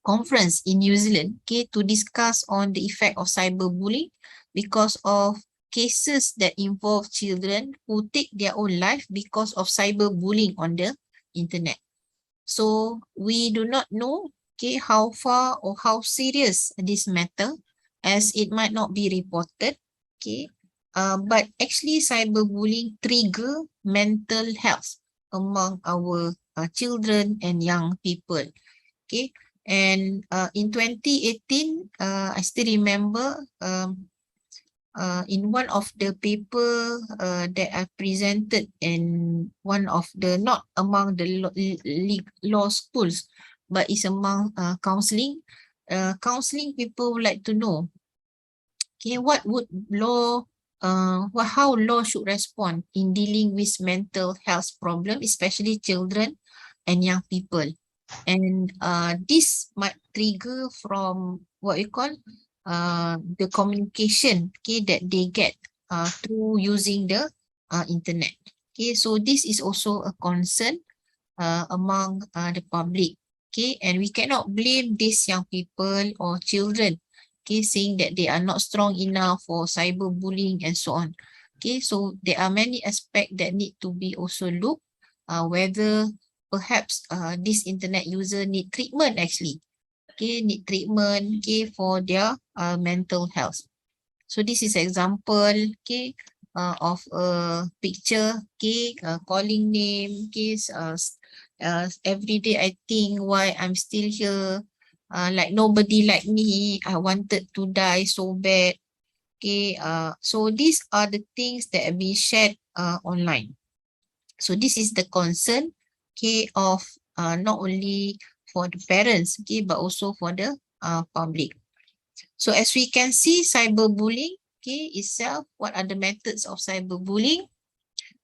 conference in New Zealand, okay, to discuss on the effect of cyberbullying because of cases that involve children who take their own life because of cyberbullying on the internet. So we do not know, okay, how far or how serious this matter, as it might not be reported, okay. But actually cyberbullying trigger mental health among our children and young people, okay. And in 2018, I still remember in one of the paper that I presented in one of the, not among the law schools, but it's among counseling. Counseling people would like to know, okay, what would law, how law should respond in dealing with mental health problem, especially children and young people. And this might trigger from what we call the communication, okay, that they get through using the internet. Okay, so this is also a concern among the public. Okay, and we cannot blame these young people or children, okay, saying that they are not strong enough for cyberbullying and so on. Okay, so there are many aspects that need to be also looked, whether perhaps this internet user need treatment actually, okay, need treatment, okay, for their mental health. So this is example, okay, of a picture, okay, calling name, okay, every day I think why I'm still here, like nobody like me, I wanted to die so bad, okay. So these are the things that have been shared online. So this is the concern, okay, of not only for the parents, okay, but also for the public. So as we can see, cyberbullying, okay, itself, what are the methods of cyberbullying?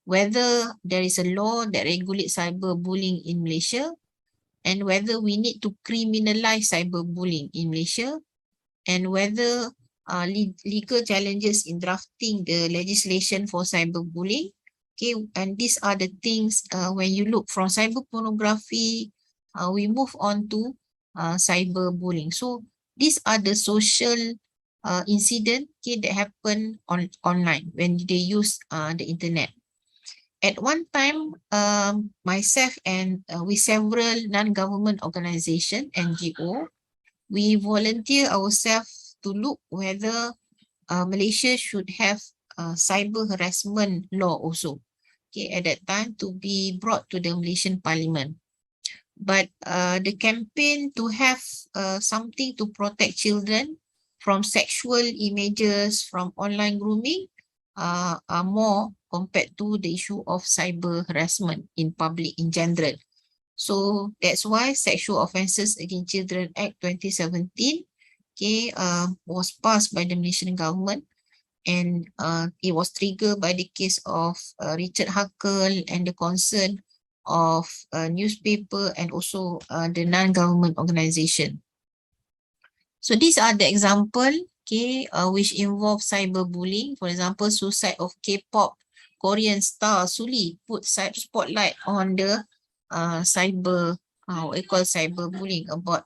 Whether there is a law that regulates cyberbullying in Malaysia, and whether we need to criminalize cyberbullying in Malaysia, and whether legal challenges in drafting the legislation for cyberbullying. Okay, and these are the things when you look from cyber pornography, we move on to cyberbullying. So these are the social incident, okay, that happen online when they use the internet. At one time, myself and with several non-government organization, NGO, we volunteer ourselves to look whether Malaysia should have cyber harassment law also, okay, at that time to be brought to the Malaysian Parliament. But the campaign to have something to protect children from sexual images, from online grooming, are more compared to the issue of cyber harassment in public in general. So that's why Sexual Offences Against Children Act 2017, okay, was passed by the Malaysian government, and it was triggered by the case of Richard Huckle and the concern of newspaper and also the non-government organization. So these are the example, okay, which involve cyberbullying. For example, suicide of K-pop Korean star Suli put spotlight on the cyber, what we call cyberbullying about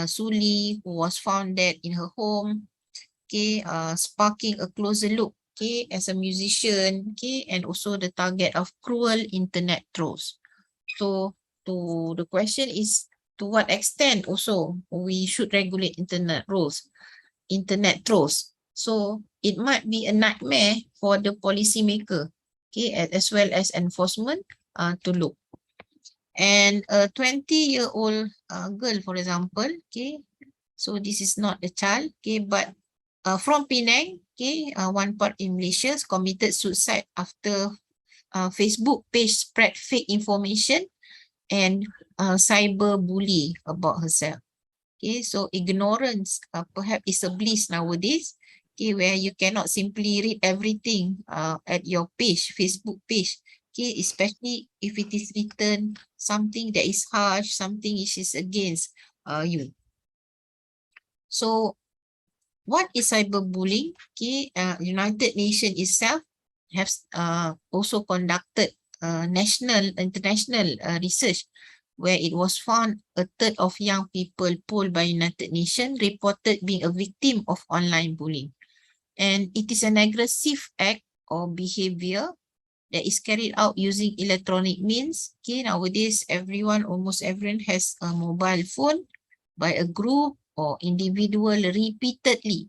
Suli, who was found dead in her home, okay, sparking a closer look, okay, as a musician, okay, and also the target of cruel internet trolls. So the question is, to what extent also we should regulate internet trolls. So it might be a nightmare for the policymaker, okay, as well as enforcement to look. And a 20-year-old girl, for example, okay, so this is not a child, okay, but from Penang, okay, one part in Malaysia, committed suicide after Facebook page spread fake information and cyber bully about herself. Okay, so ignorance perhaps is a bliss nowadays. Okay, where you cannot simply read everything at your page, Facebook page. Okay, especially if it is written something that is harsh, something which is against you. So, what is cyberbullying? Okay, United Nations itself has also conducted international research where it was found a third of young people polled by United Nations reported being a victim of online bullying. And it is an aggressive act or behavior that is carried out using electronic means. Okay, nowadays, almost everyone has a mobile phone by a group or individual repeatedly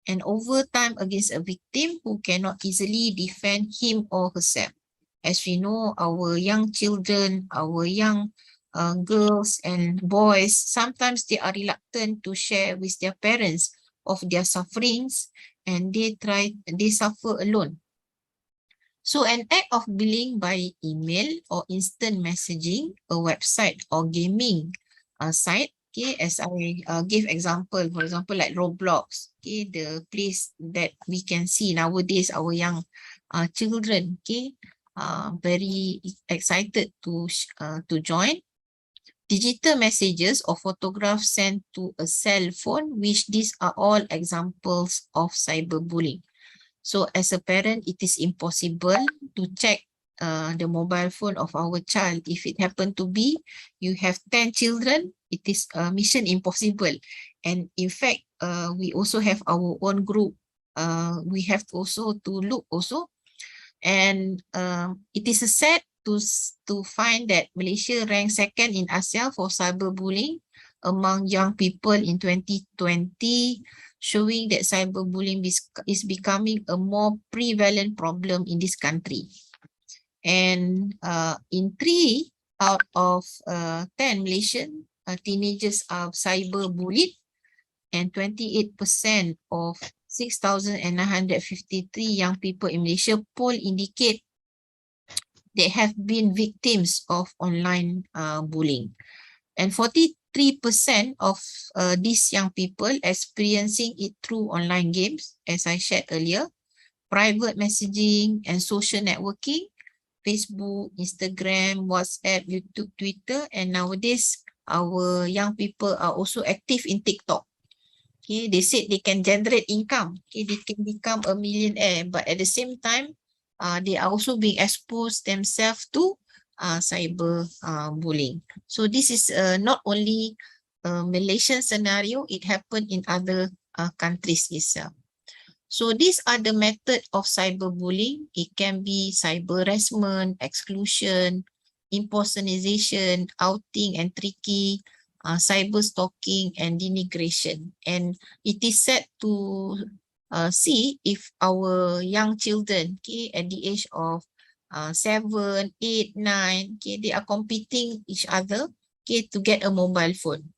and over time against a victim who cannot easily defend him or herself. As we know, our young children, our young girls and boys, sometimes they are reluctant to share with their parents of their sufferings and they suffer alone. So an act of bullying by email or instant messaging, a website or gaming site, okay, as I give example, for example, like Roblox, okay, the place that we can see nowadays, our young children, okay, very excited to join. Digital messages or photographs sent to a cell phone, which these are all examples of cyberbullying. So as a parent, it is impossible to check the mobile phone of our child. If it happen to be, you have 10 children, it is mission impossible. And in fact, we also have our own group. We have also to look also. And it is a sad to find that Malaysia ranks second in ASEAN for cyberbullying among young people in 2020, showing that cyberbullying is becoming a more prevalent problem in this country. And in 3 out of 10 Malaysian teenagers are cyberbullied, and 28% of 6,953 young people in Malaysia poll indicate they have been victims of online bullying. And 43% of these young people experiencing it through online games, as I shared earlier, private messaging and social networking, Facebook, Instagram, WhatsApp, YouTube, Twitter, and nowadays our young people are also active in TikTok. Okay, they said they can generate income. Okay, they can become a millionaire, but at the same time, they are also being exposed themselves to cyber bullying. So this is not only a Malaysian scenario, it happened in other countries itself. So these are the method of cyberbullying. It can be cyber harassment, exclusion, impersonation, outing and tricky, cyber stalking and denigration. And it is set to see if our young children, okay, at the age of 7, 8, 9, okay, they are competing each other, okay, to get a mobile phone.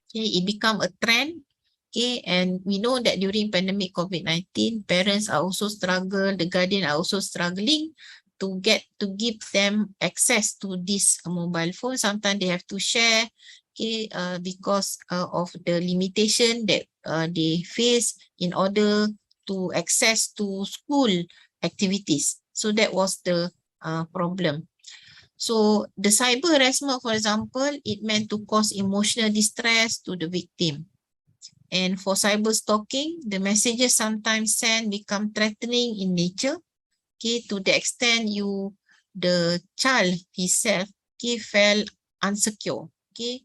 Okay, it become a trend. Okay, and we know that during pandemic COVID-19, parents are also struggle, the guardian are also struggling to give them access to this mobile phone. Sometimes they have to share, okay, because of the limitation that they face in order to access to school activities. So that was the problem. So the cyber harassment, for example, it meant to cause emotional distress to the victim. And for cyber stalking, the messages sometimes sent become threatening in nature, okay, to the extent the child himself, okay, felt insecure, okay.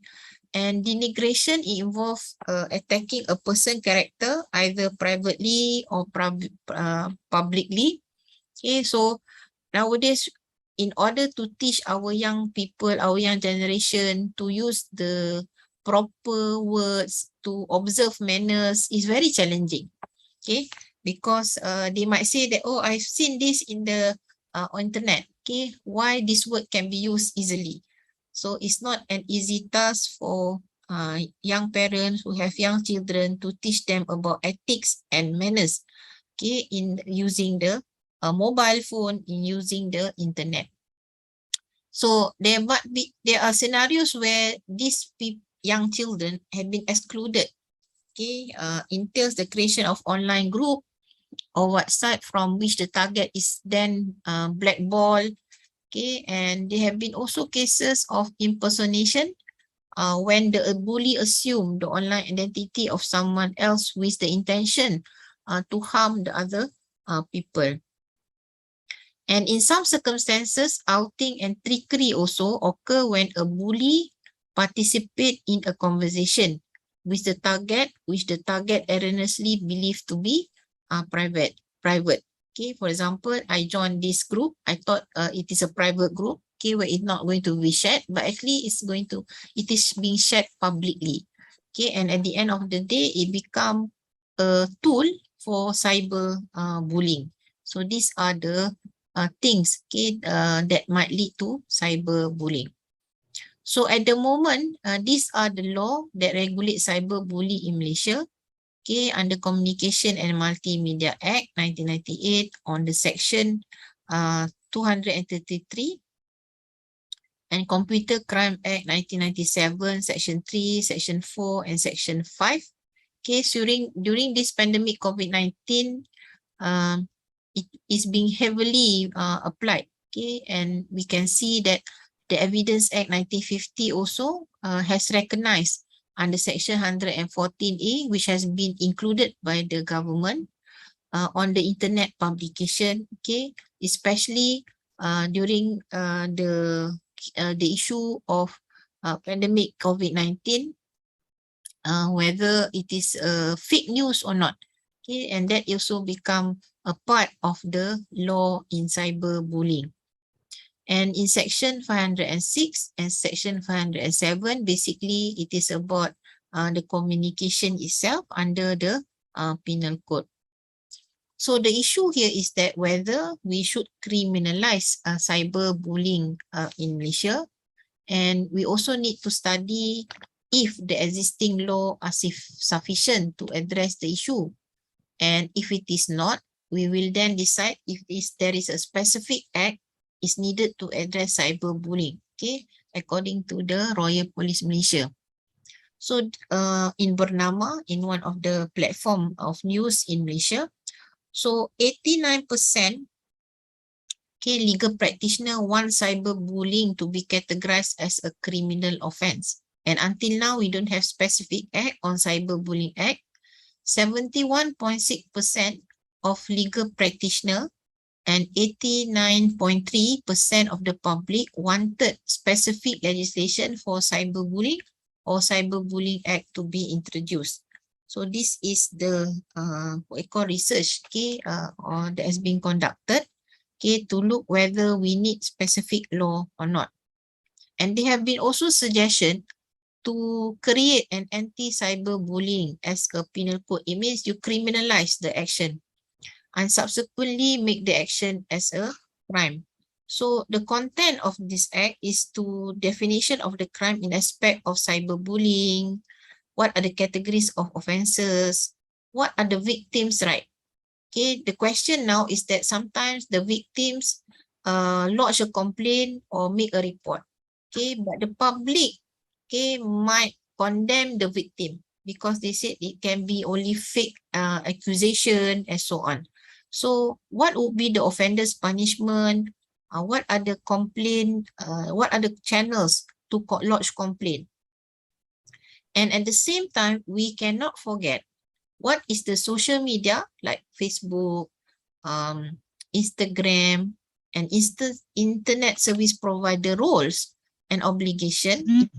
And denigration involves attacking a person's character either privately or publicly, okay. So nowadays, in order to teach our young people, our young generation to use the proper words, to observe manners is very challenging, okay, because they might say that, oh, I've seen this in the internet, okay, why this word can be used easily. So it's not an easy task for young parents who have young children to teach them about ethics and manners, okay, in using the a mobile phone, in using the internet. So there are scenarios where these young children have been excluded. Okay, entails the creation of online group or website from which the target is then blackballed. Okay, and there have been also cases of impersonation when the bully assumed the online identity of someone else with the intention to harm the other people. And in some circumstances, outing and trickery also occur when a bully participates in a conversation with the target, which the target erroneously believed to be private. Okay, for example, I joined this group. I thought it is a private group, okay, where it's not going to be shared, but actually it is being shared publicly. Okay, and at the end of the day, it become a tool for cyber bullying. So these are the things, okay, that might lead to cyber bullying. So at the moment, these are the law that regulate cyber bullying in Malaysia. Okay, under Communication and Multimedia Act 1998 on the section 233, and Computer Crime Act 1997, section 3, section 4, and section 5. Okay, during this pandemic COVID-19, it is being heavily applied. Okay, and we can see that the Evidence Act 1950 also has recognized under section 114A, which has been included by the government on the internet publication. Okay, especially during the issue of pandemic COVID-19, whether it is fake news or not. Okay, and that also become a part of the law in cyberbullying. And in section 506 and section 507, basically it is about the communication itself under the penal code. So the issue here is that whether we should criminalize cyberbullying in Malaysia, and we also need to study if the existing law are sufficient to address the issue. And if it is not, we will then decide if there is a specific act is needed to address cyberbullying, okay, according to the Royal Police Malaysia. So in Bernama, in one of the platform of news in Malaysia, so 89%, okay, legal practitioner want cyberbullying to be categorized as a criminal offence. And until now, we don't have specific act on cyberbullying act. 71.6% of legal practitioner and 89.3% of the public wanted specific legislation for cyberbullying or cyberbullying act to be introduced. So this is the what we call research, okay, that has been conducted, okay, to look whether we need specific law or not. And there have been also suggestions to create an anti-cyberbullying as a penal code. It means you criminalize the action and subsequently make the action as a crime. So the content of this act is to definition of the crime in aspect of cyberbullying, what are the categories of offences, what are the victims' right. Okay, the question now is that sometimes the victims lodge a complaint or make a report. Okay, but the public, okay, might condemn the victim because they said it can be only fake accusation and so on. So what would be the offender's punishment? What are the complaint? What are the channels to lodge complaint? And at the same time, we cannot forget what is the social media like Facebook, Instagram, and internet service provider roles and obligation,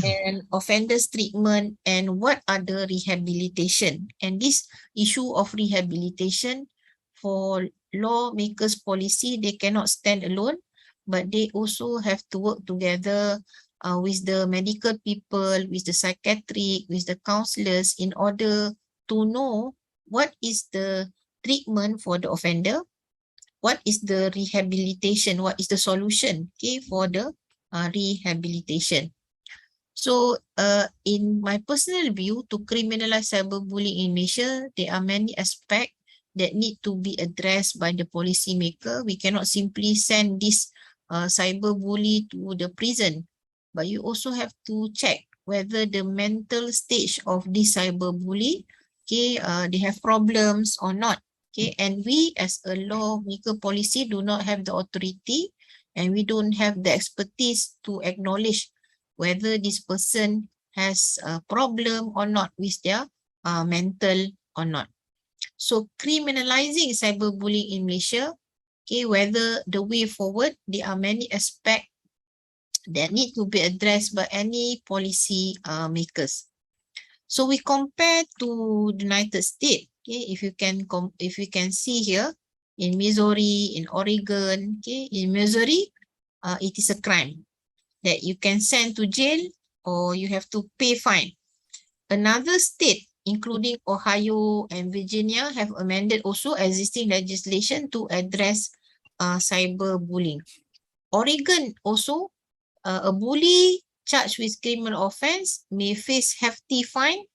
and offenders treatment, and what are the rehabilitation. And this issue of rehabilitation for lawmakers policy, they cannot stand alone, but they also have to work together with the medical people, with the psychiatric, with the counselors, in order to know what is the treatment for the offender, what is the rehabilitation, what is the solution, okay, for the rehabilitation. So in my personal view, to criminalize cyberbullying in Malaysia, there are many aspects that need to be addressed by the policymaker. We cannot simply send this cyber bully to the prison, but you also have to check whether the mental stage of this cyber bully, okay, they have problems or not. Okay, and we as a lawmaker policy do not have the authority and we don't have the expertise to acknowledge whether this person has a problem or not with their mental or not. So criminalizing cyberbullying in Malaysia, okay, whether the way forward, there are many aspects that need to be addressed by any policy makers. So we compare to the United States. Okay, if you can see here in Missouri, in Oregon, okay, in Missouri, it is a crime that you can send to jail or you have to pay fine. Another state, including Ohio and Virginia, have amended also existing legislation to address cyberbullying. Oregon also, a bully charged with criminal offense may face hefty fine,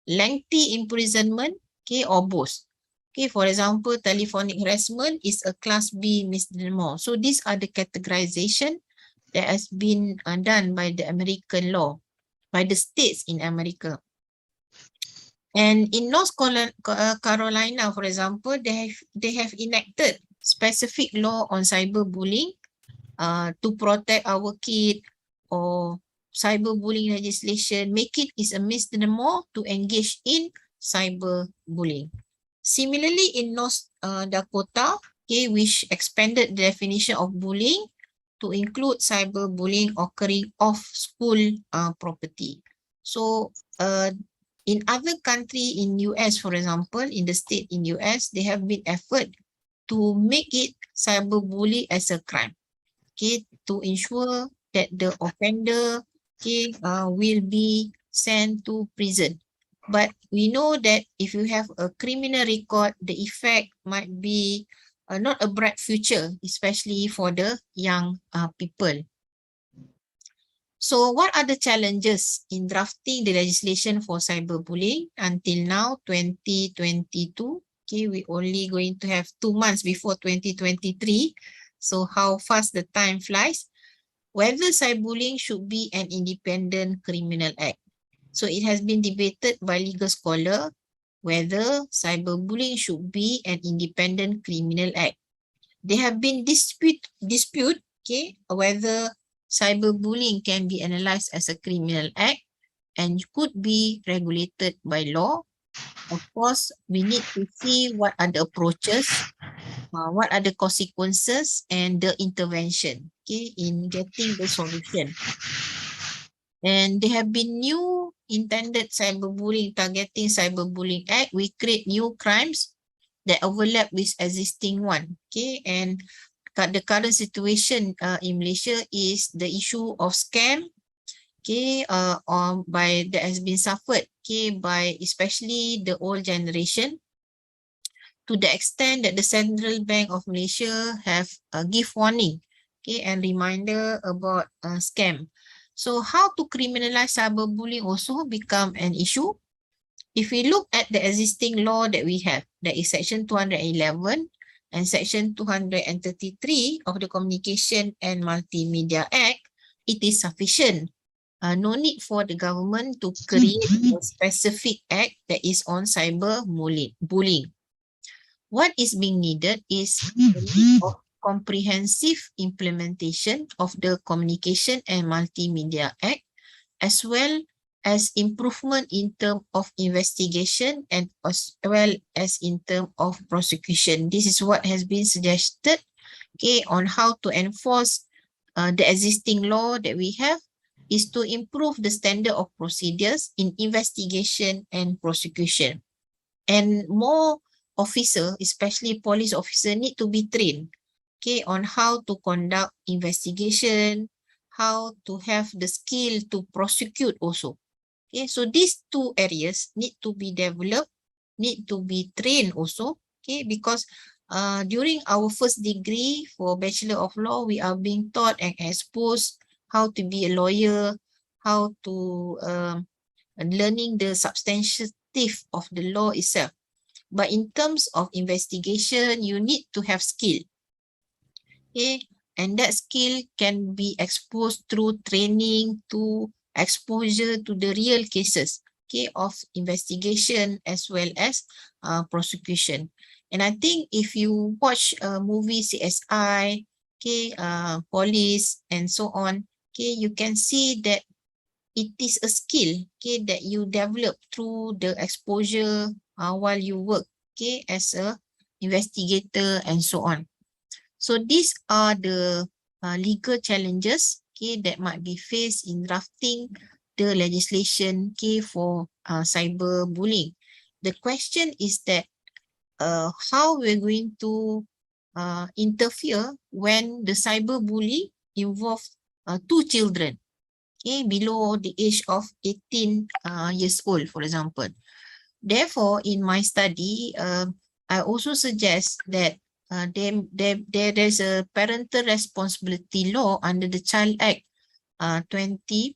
lengthy imprisonment, okay, or both. Okay, for example, telephonic harassment is a Class B misdemeanor. So these are the categorization that has been done by the American law, by the states in America. And in North Carolina, for example, they have enacted specific law on cyberbullying to protect our kid, or cyberbullying legislation make it is a misdemeanor to engage in cyberbullying. Similarly, in North Dakota, okay, which expanded the definition of bullying to include cyberbullying occurring off school property. So in other country in US, for example, in the state in US, they have been effort to make it cyberbullying as a crime, okay, to ensure that the offender, okay, will be sent to prison. But we know that if you have a criminal record, the effect might be not a bright future, especially for the young people. So what are the challenges in drafting the legislation for cyberbullying? Until now, 2022, okay, we only going to have 2 months before 2023. So how fast the time flies. Whether cyberbullying should be an independent criminal act. So it has been debated by legal scholars whether cyberbullying should be an independent criminal act. There have been dispute, okay, whether cyberbullying can be analyzed as a criminal act and could be regulated by law. Of course, we need to see what are the approaches, what are the consequences and the intervention, okay, in getting the solution. And there have been new intended cyberbullying, targeting cyberbullying act. We create new crimes that overlap with existing one, okay, and the current situation in Malaysia is the issue of scam, okay, that has been suffered, okay, by especially the old generation, to the extent that the Central Bank of Malaysia have give warning, okay, and reminder about scam. So how to criminalize cyberbullying also become an issue. If we look at the existing law that we have, that is Section 211 and Section 233 of the Communication and Multimedia Act, it is sufficient. No need for the government to create a specific act that is on cyberbullying. What is being needed is a comprehensive implementation of the Communication and Multimedia Act, as well as improvement in terms of investigation and as well as in terms of prosecution. This is what has been suggested, okay, on how to enforce the existing law that we have, is to improve the standard of procedures in investigation and prosecution. And more officer, especially police officer, need to be trained, okay, on how to conduct investigation, how to have the skill to prosecute also. Okay, so these two areas need to be developed, need to be trained also, okay, because during our first degree for Bachelor of Law, we are being taught and exposed how to be a lawyer, how to learning the substantive of the law itself. but in terms of investigation, you need to have skill. Okay, and that skill can be exposed through training, to exposure to the real cases, okay, of investigation as well as prosecution. And I think if you watch a movie CSI, okay, police and so on, okay, you can see that it is a skill, okay, that you develop through the exposure while you work, okay, as a investigator and so on. So these are the legal challenges, okay, that might be faced in drafting the legislation, okay, for cyberbullying. The question is that how we're going to interfere when the cyberbully involves 2 children, okay, below the age of 18 years old, for example. Therefore, in my study, I also suggest that there's a parental responsibility law under the Child Act 20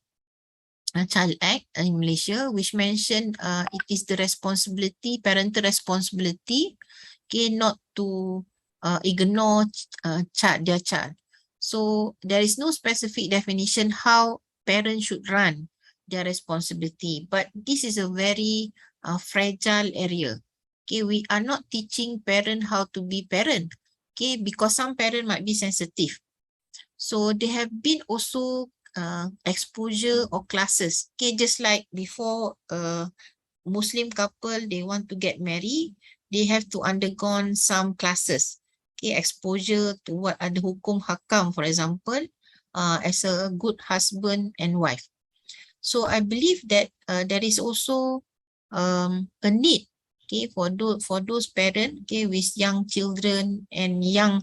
Child Act in Malaysia, which mentioned it is the responsibility, parental responsibility, okay, not to ignore their child. So there is no specific definition how parents should run their responsibility, but this is a very fragile area. Okay, we are not teaching parent how to be parent, okay, because some parent might be sensitive. So there have been also exposure or classes, okay, just like before Muslim couple, they want to get married, they have to undergo some classes, okay, exposure to what are the hukum hakam, for example, as a good husband and wife. So I believe that there is also a need, okay, for those parents, okay, with young children and young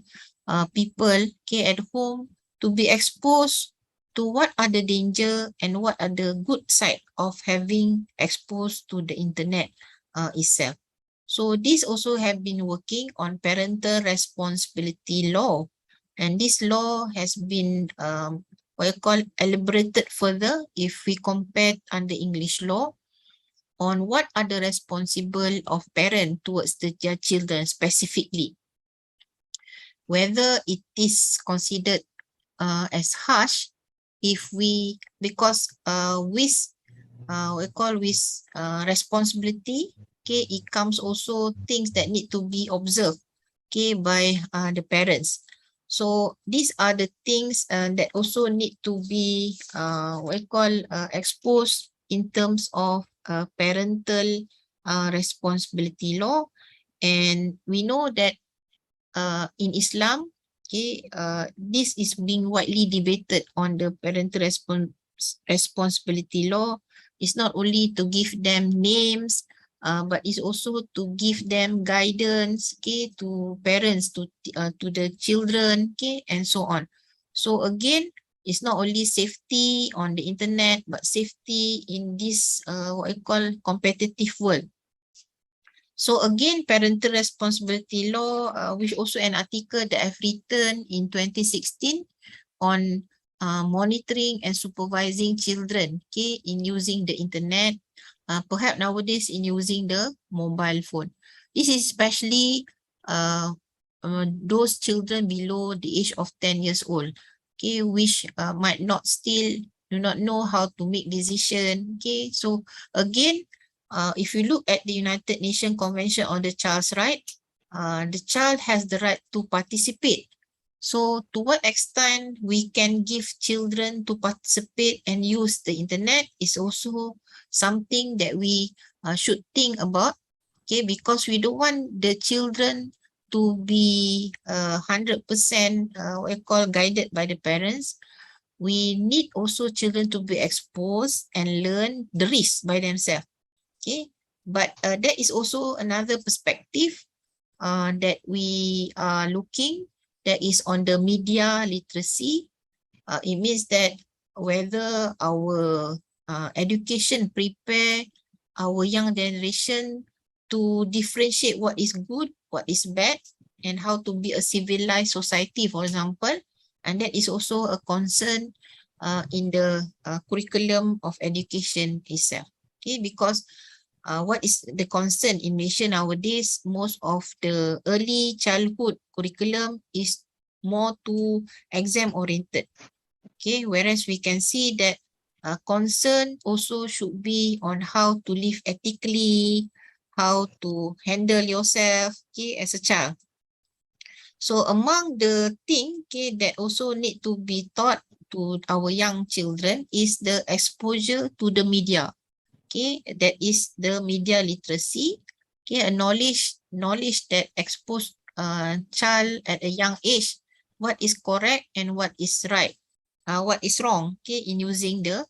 people, okay, at home, to be exposed to what are the danger and what are the good side of having exposed to the internet itself. So this also have been working on parental responsibility law, and this law has been what you call elaborated further if we compare under English law on what are the responsible of parent towards their children specifically. Whether it is considered as harsh if we, because with we call with responsibility, okay, it comes also things that need to be observed, okay, by the parents. So these are the things that also need to be what we call exposed in terms of parental responsibility law. And we know that in Islam, okay, this is being widely debated on the parental responsibility law. It's not only to give them names, but it's also to give them guidance, okay, to parents, to the children, okay, and so on. So again, it's not only safety on the internet, but safety in this what I call competitive world. So again, parental responsibility law, which also an article that I've written in 2016 on monitoring and supervising children, okay, in using the internet, perhaps nowadays in using the mobile phone. This is especially those children below the age of 10 years old, okay, which might not still do not know how to make decision, okay. So again, if you look at the United Nations Convention on the Child's Right, the child has the right to participate. So to what extent we can give children to participate and use the internet is also something that we should think about, okay, because we don't want the children to be 100% what we call guided by the parents. We need also children to be exposed and learn the risk by themselves. Okay, but that is also another perspective that we are looking, that is on the media literacy. It means that whether our education prepare our young generation to differentiate what is good, what is bad, and how to be a civilized society, for example. And that is also a concern in the curriculum of education itself. Okay, because what is the concern in Malaysia nowadays? Most of the early childhood curriculum is more to exam oriented. Okay, whereas we can see that concern also should be on how to live ethically, how to handle yourself, okay, as a child. So among the thing, okay, that also need to be taught to our young children is the exposure to the media. Okay, that is the media literacy. Okay, a knowledge that expose child at a young age what is correct and what is right, what is wrong, okay, in using the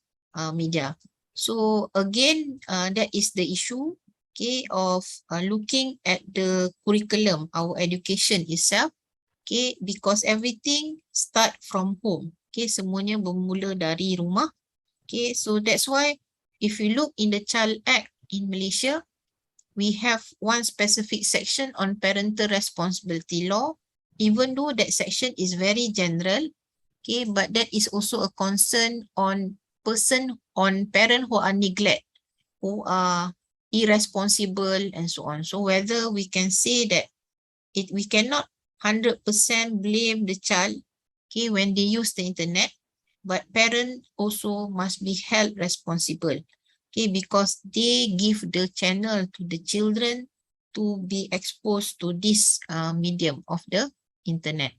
media. So again, that is the issue, okay, of looking at the curriculum, our education itself, okay, because everything start from home. Okay, semuanya bermula dari rumah. Okay, so that's why if you look in the Child Act in Malaysia, we have one specific section on parental responsibility law, even though that section is very general, okay, but that is also a concern on parent who are neglect, who are irresponsible and so on. So whether we can say that we cannot 100% blame the child, okay, when they use the internet, but parents also must be held responsible, okay, because they give the channel to the children to be exposed to this medium of the internet.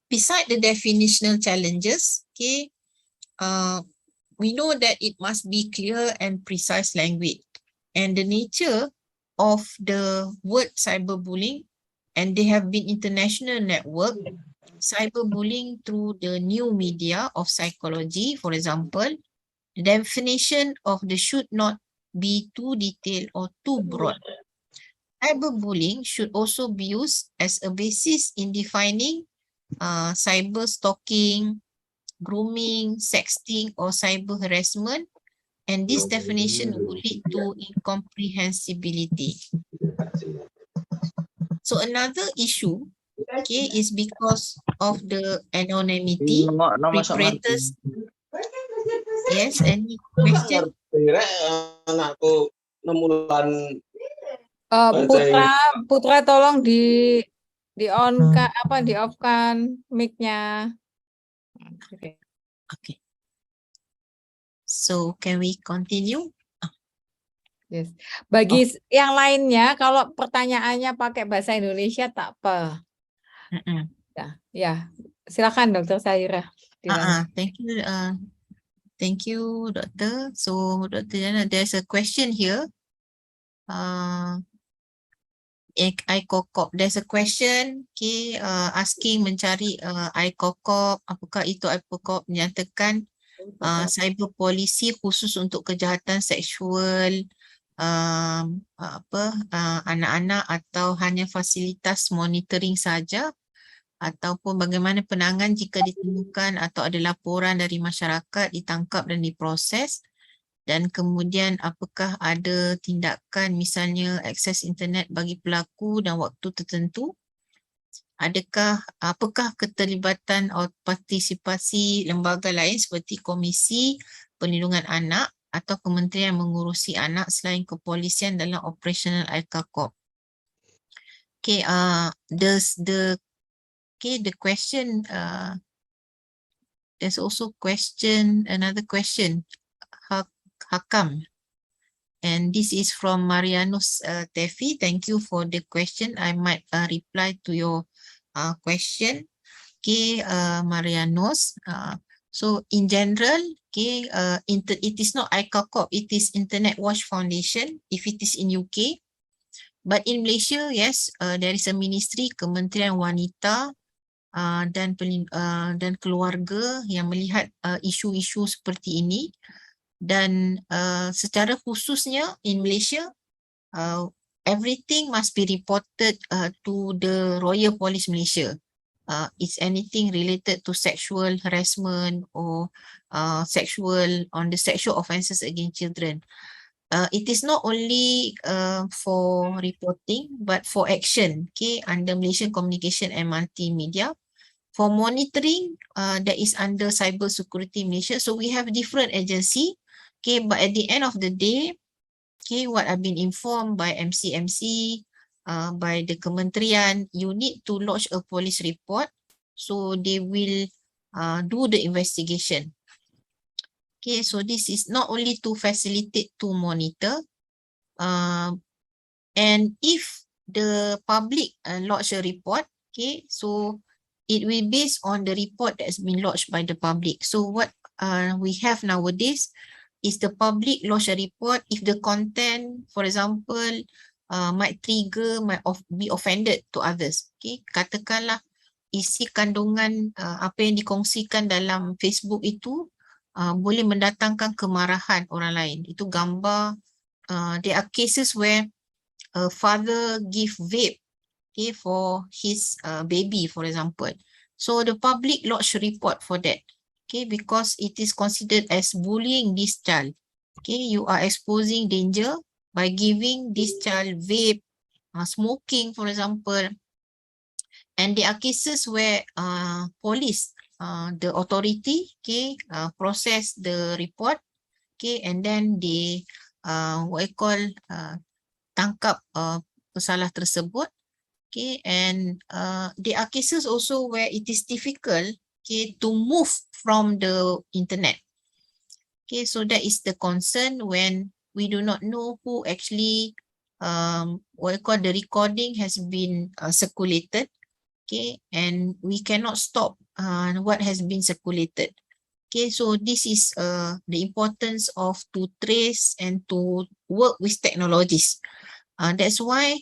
Beside the definitional challenges, okay, we know that it must be clear and precise language, and the nature of the word cyberbullying, and they have been international network. Cyberbullying through the new media of psychology, for example, the definition of the should not be too detailed or too broad. Cyberbullying should also be used as a basis in defining cyber stalking, grooming, sexting, or cyber harassment, and this definition would lead to incomprehensibility. So another issue, okay, is because of the anonymity, preparators. Yes, any question? Anakku nemulan Putra tolong di on di off kan mic-nya. Okay. Okay. So can we continue? Yes. Bagi yang lainnya, kalau pertanyaannya pakai bahasa Indonesia tak apa. Ya, silakan Dr. Saira. Thank you, Doctor. So, Dr. Jana, there's a question here. ICOCOP. There's a question, okay, asking mencari ICOCOP. Apakah itu ICOCOP menyatakan cyber policy khusus untuk kejahatan seksual anak-anak atau hanya fasilitas monitoring saja, ataupun bagaimana penanganan jika ditemukan atau ada laporan dari masyarakat ditangkap dan diproses, dan kemudian apakah ada tindakan misalnya akses internet bagi pelaku dan waktu tertentu, apakah keterlibatan atau partisipasi lembaga lain seperti Komisi Perlindungan Anak atau kementerian yang mengurusi anak selain kepolisian dalam operasional ICOCOP. Okay, the question, there's also another question, how come? And this is from Marianus Tefi. Thank you for the question. I might reply to your question. Okay, Marianus. So in general, okay, it is not ICOCOP, it is Internet Watch Foundation if it is in UK. But in Malaysia, yes, there is a ministry, Kementerian Wanita dan Keluarga yang melihat isu-isu seperti ini. Dan secara khususnya in Malaysia, everything must be reported to the Royal Police Malaysia. It's anything related to sexual harassment or sexual offences against children. It is not only for reporting, but for action, okay, under Malaysian Communication and Multimedia. For monitoring, that is under Cyber Security Malaysia. So we have different agency, okay, but at the end of the day, okay, what I've been informed by MCMC, by the Kementerian, you need to lodge a police report, so they will do the investigation. Okay, so this is not only to facilitate, to monitor, and if the public lodge a report, okay, so it will based on the report that's been lodged by the public. So what we have nowadays is the public lodge a report if the content, for example, might trigger, be offended to others. Okay, katakanlah isi kandungan apa yang dikongsikan dalam Facebook itu boleh mendatangkan kemarahan orang lain. Itu gambar, there are cases where a father give vape, okay, for his baby, for example. So the public lodge report for that, okay, because it is considered as bullying this child. Okay, you are exposing danger by giving this child vape, smoking, for example. And there are cases where police, the authority, okay, process the report, okay, and then they what I call tangkap pesalah tersebut, okay, and there are cases also where it is difficult, okay, to move from the internet. Okay, so that is the concern when we do not know who actually what I call the recording has been circulated. Okay, and we cannot stop what has been circulated. Okay, so this is the importance of to trace and to work with technologies. That's why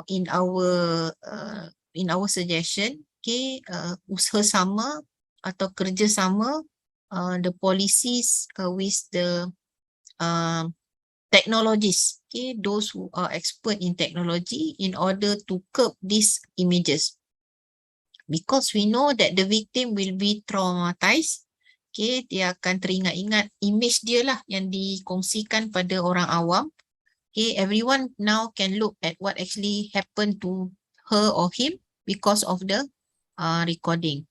in our suggestion, okay, usaha sama atau kerjasama the policies with the technologies, okay, those who are expert in technology in order to curb these images. Because we know that the victim will be traumatized, okay, dia akan teringat-ingat image dia lah yang dikongsikan pada orang awam. Okay, everyone now can look at what actually happened to her or him because of the recording.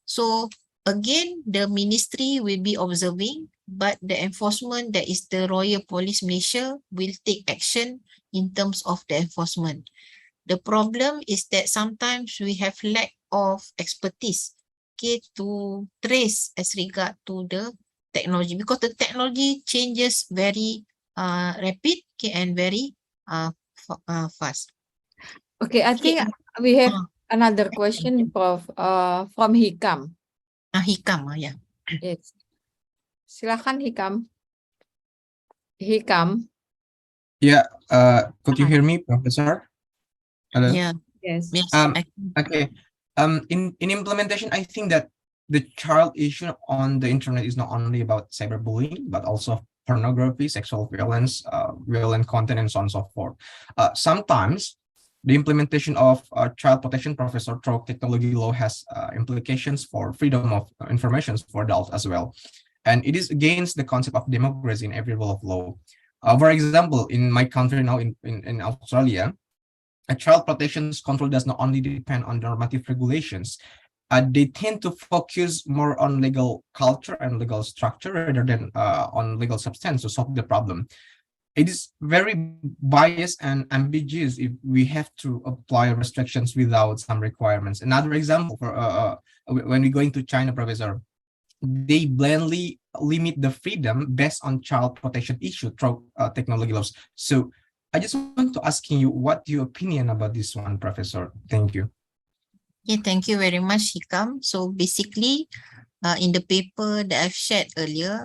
So again, the ministry will be observing, but the enforcement, that is the Royal Police Malaysia, will take action in terms of the enforcement. The problem is that sometimes we have lack of expertise, okay, to trace as regard to the technology, because the technology changes very rapid, okay, and very fast. Okay, I think we have another question from Hikam. Hikam, yeah. Yes. Silakan Hikam. Hikam. Yeah, could you hear me, Professor? Hello? Yeah. Yes. Yes. Okay. In implementation, I think that the child issue on the internet is not only about cyberbullying, but also pornography, sexual violence, violent content, and so on and so forth. Sometimes the implementation of child protection, Professor, through technology law has implications for freedom of information for adults as well. And it is against the concept of democracy in every rule of law. For example, in my country now, in Australia, a child protection control does not only depend on normative regulations, they tend to focus more on legal culture and legal structure rather than on legal substance to solve the problem. It is very biased and ambiguous if we have to apply restrictions without some requirements. Another example, for when we go into China, Professor, they blatantly limit the freedom based on child protection issue through technology laws. So I just want to ask you what your opinion about this one, Professor. Thank you. Yeah, thank you very much, Hikam. So basically, in the paper that I've shared earlier,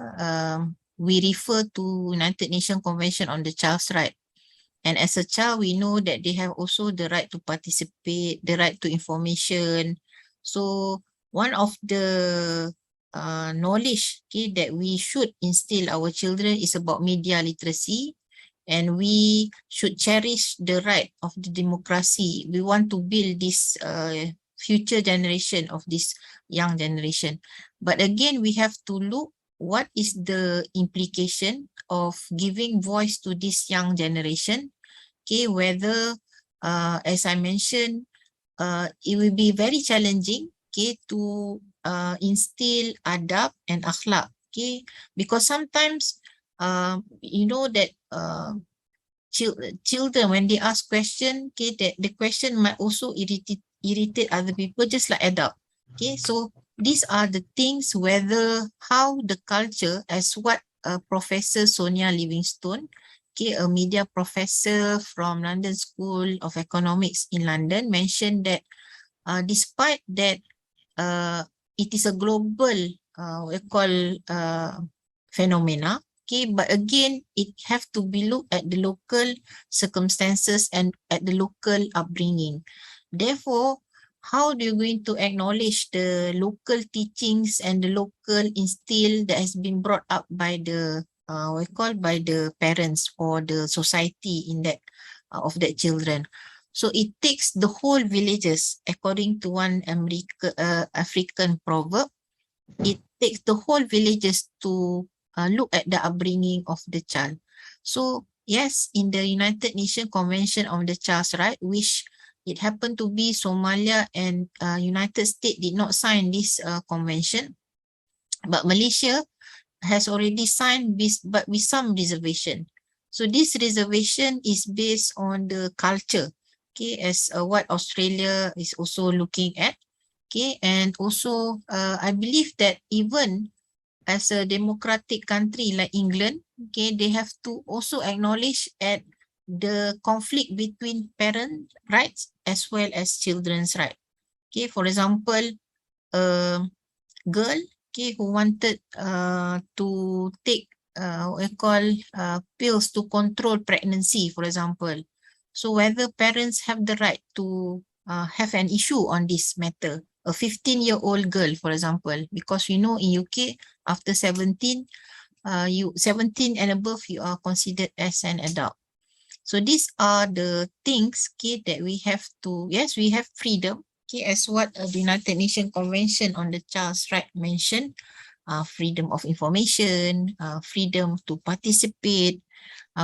we refer to United Nations Convention on the Child's Right. And as a child, we know that they have also the right to participate, the right to information. So one of the knowledge, okay, that we should instill our children is about media literacy. And we should cherish the right of the democracy. We want to build this future generation of this young generation. But again, we have to look what is the implication of giving voice to this young generation. Okay, whether, as I mentioned, it will be very challenging, okay, to instill adab and akhlak, okay, because sometimes you know that children, when they ask question, okay, that the question might also irritate other people, just like adult. Okay, so these are the things whether how the culture, as what Professor Sonia Livingstone, okay, a media professor from London School of Economics in London, mentioned that despite that it is a global we call phenomena, okay, but again it have to be looked at the local circumstances and at the local upbringing. Therefore, how do you going to acknowledge the local teachings and the local instill that has been brought up by the we call by the parents or the society in that of that children? So it takes the whole villages, according to one African proverb. It takes the whole villages to look at the upbringing of the child. So yes, in the United Nations Convention on the Child's Right, which it happened to be Somalia and United States did not sign this convention, but Malaysia has already signed this, but with some reservation. So this reservation is based on the culture, okay, as what Australia is also looking at, okay, and also I believe that even as a democratic country like England, okay, they have to also acknowledge at the conflict between parent rights as well as children's right. Okay, for example, girl, okay, who wanted to take what we call pills to control pregnancy, for example. So whether parents have the right to have an issue on this matter. A 15-year-old girl, for example, because we know in UK after 17, you 17 and above, you are considered as an adult. So these are the things, okay, that we have to, yes, we have freedom, okay, as what the United Nations Convention on the Child's Right mentioned, freedom of information, freedom to participate,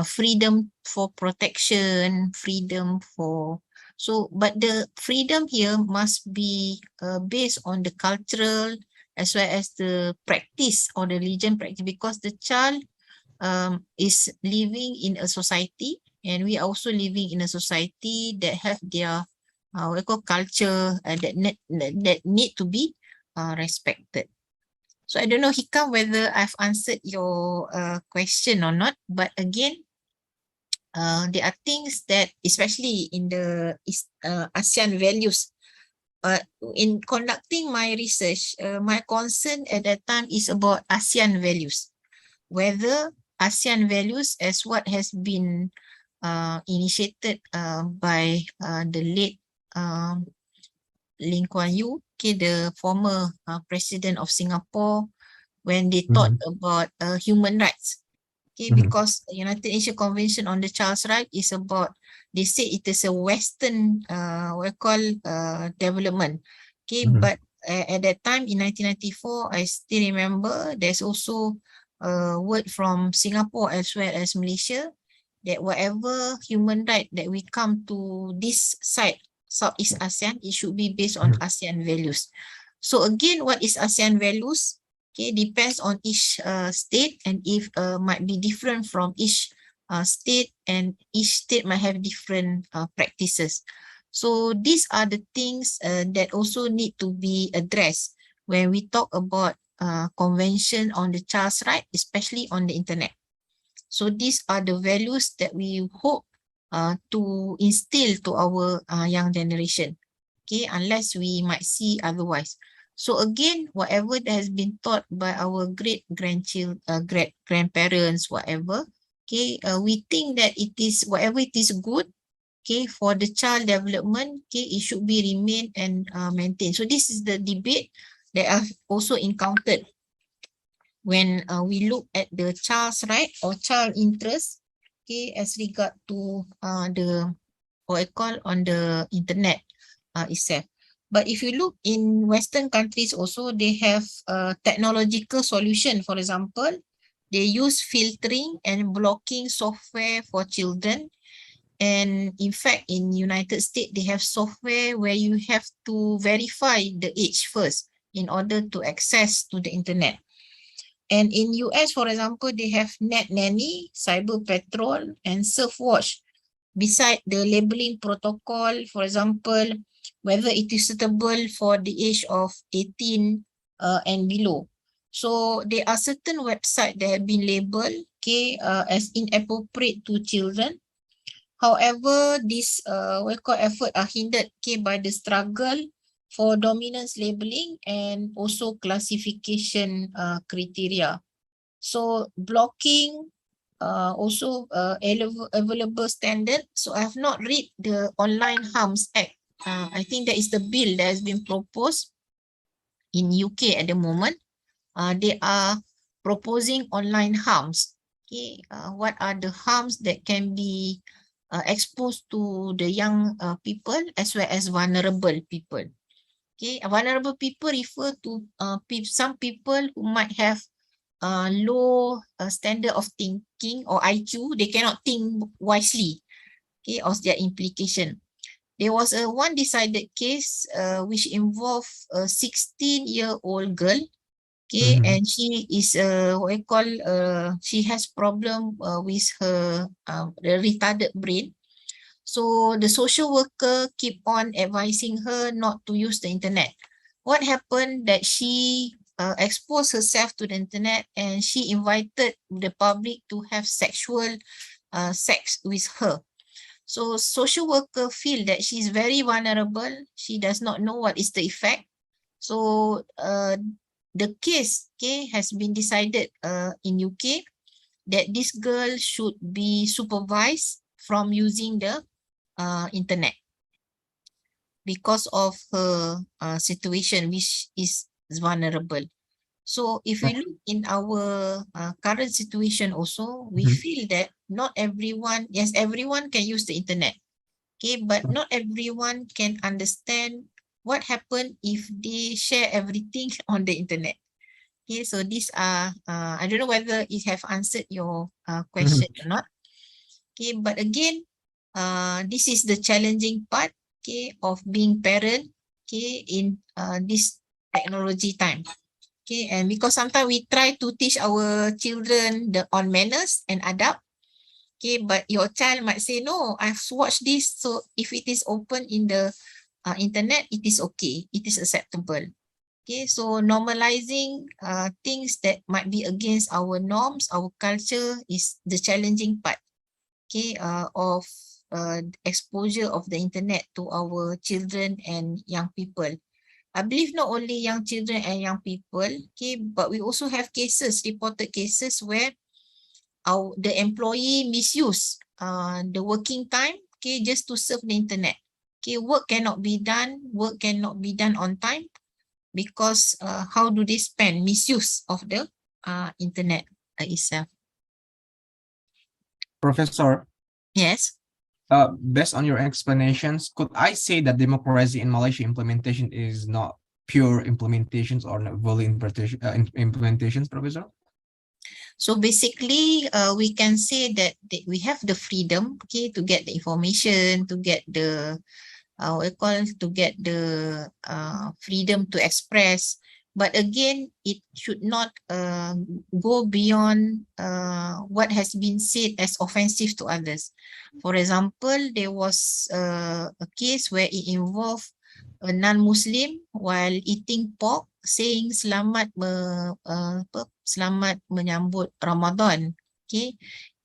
freedom for protection, freedom for, so, but the freedom here must be based on the cultural as well as the practice or the religion practice, because the child is living in a society, and we are also living in a society that have their what we call culture that need to be respected. So I don't know, Hikam, whether I've answered your question or not, but again, there are things that, especially in the ASEAN values, in conducting my research, my concern at that time is about ASEAN values, whether ASEAN values as what has been initiated by the late Lee Kuan Yew, okay, the former president of Singapore, when they talked about human rights. Okay, because the United Nations Convention on the Child's Right is about, they say it is a Western what we call development. Okay, but at that time in 1994, I still remember there's also a word from Singapore as well as Malaysia that whatever human right that we come to this side, Southeast ASEAN, it should be based on ASEAN values. So again, what is ASEAN values? Okay, depends on each state, and if might be different from each state, and each state might have different practices. So these are the things that also need to be addressed when we talk about convention on the child's right, especially on the internet. So these are the values that we hope to instill to our young generation. Okay, unless we might see otherwise. So again, whatever that has been taught by our great grandchildren, great grandparents, whatever, okay, we think that it is whatever it is good, okay, for the child development, okay, it should be remain and maintained. So this is the debate that I've also encountered when we look at the child's right or child interest, okay, as regard to the what I call on the internet itself. But if you look in Western countries also, they have a technological solution. For example, they use filtering and blocking software for children. And in fact, in United States, they have software where you have to verify the age first in order to access to the internet. And in US, for example, they have Net Nanny, Cyber Patrol, and Surfwatch. Beside the labeling protocol, for example, whether it is suitable for the age of 18 and below. So there are certain websites that have been labeled as inappropriate to children. However, these effort are hindered by the struggle for dominance labeling and also classification criteria. So blocking also available standard. So I have not read the Online Harms Act. I think that is the bill that has been proposed in UK at the moment. They are proposing online harms. What are the harms that can be exposed to the young people as well as vulnerable people? Vulnerable people refer to some people who might have low standard of thinking or IQ. They cannot think wisely, or their implication. There was a one decided case which involved a 16-year-old girl, and she is she has problem with her retarded brain. So the social worker keep on advising her not to use the internet. What happened that she exposed herself to the internet and she invited the public to have sexual sex with her. So social worker feel that she's very vulnerable. She does not know what is the effect. So the case has been decided in UK that this girl should be supervised from using the internet because of her situation, which is vulnerable. So if we look in our current situation also, we feel that not everyone, yes, everyone can use the internet, but not everyone can understand what happened if they share everything on the internet. So these are, I don't know whether it have answered your question or not. But again, this is the challenging part, of being parent, in this technology time. And because sometimes we try to teach our children on manners and adab, but your child might say, no, I've watched this, so if it is open in the internet, it is okay, it is acceptable. So normalizing things that might be against our norms, our culture, is the challenging part, of exposure of the internet to our children and young people. I believe not only young children and young people, but we also have cases, reported cases where the employee misuse the working time, just to serve the internet. Work cannot be done on time because how do they spend, misuse of the internet itself. Professor, Yes. based on your explanations, could I say that democracy in Malaysia implementation is not pure implementations or not fully implementations, Professor? So basically, we can say that we have the freedom, to get the information, to get the freedom to express. But again, it should not go beyond what has been said as offensive to others. For example, there was a case where it involved a non-Muslim while eating pork, saying selamat menyambut Ramadan.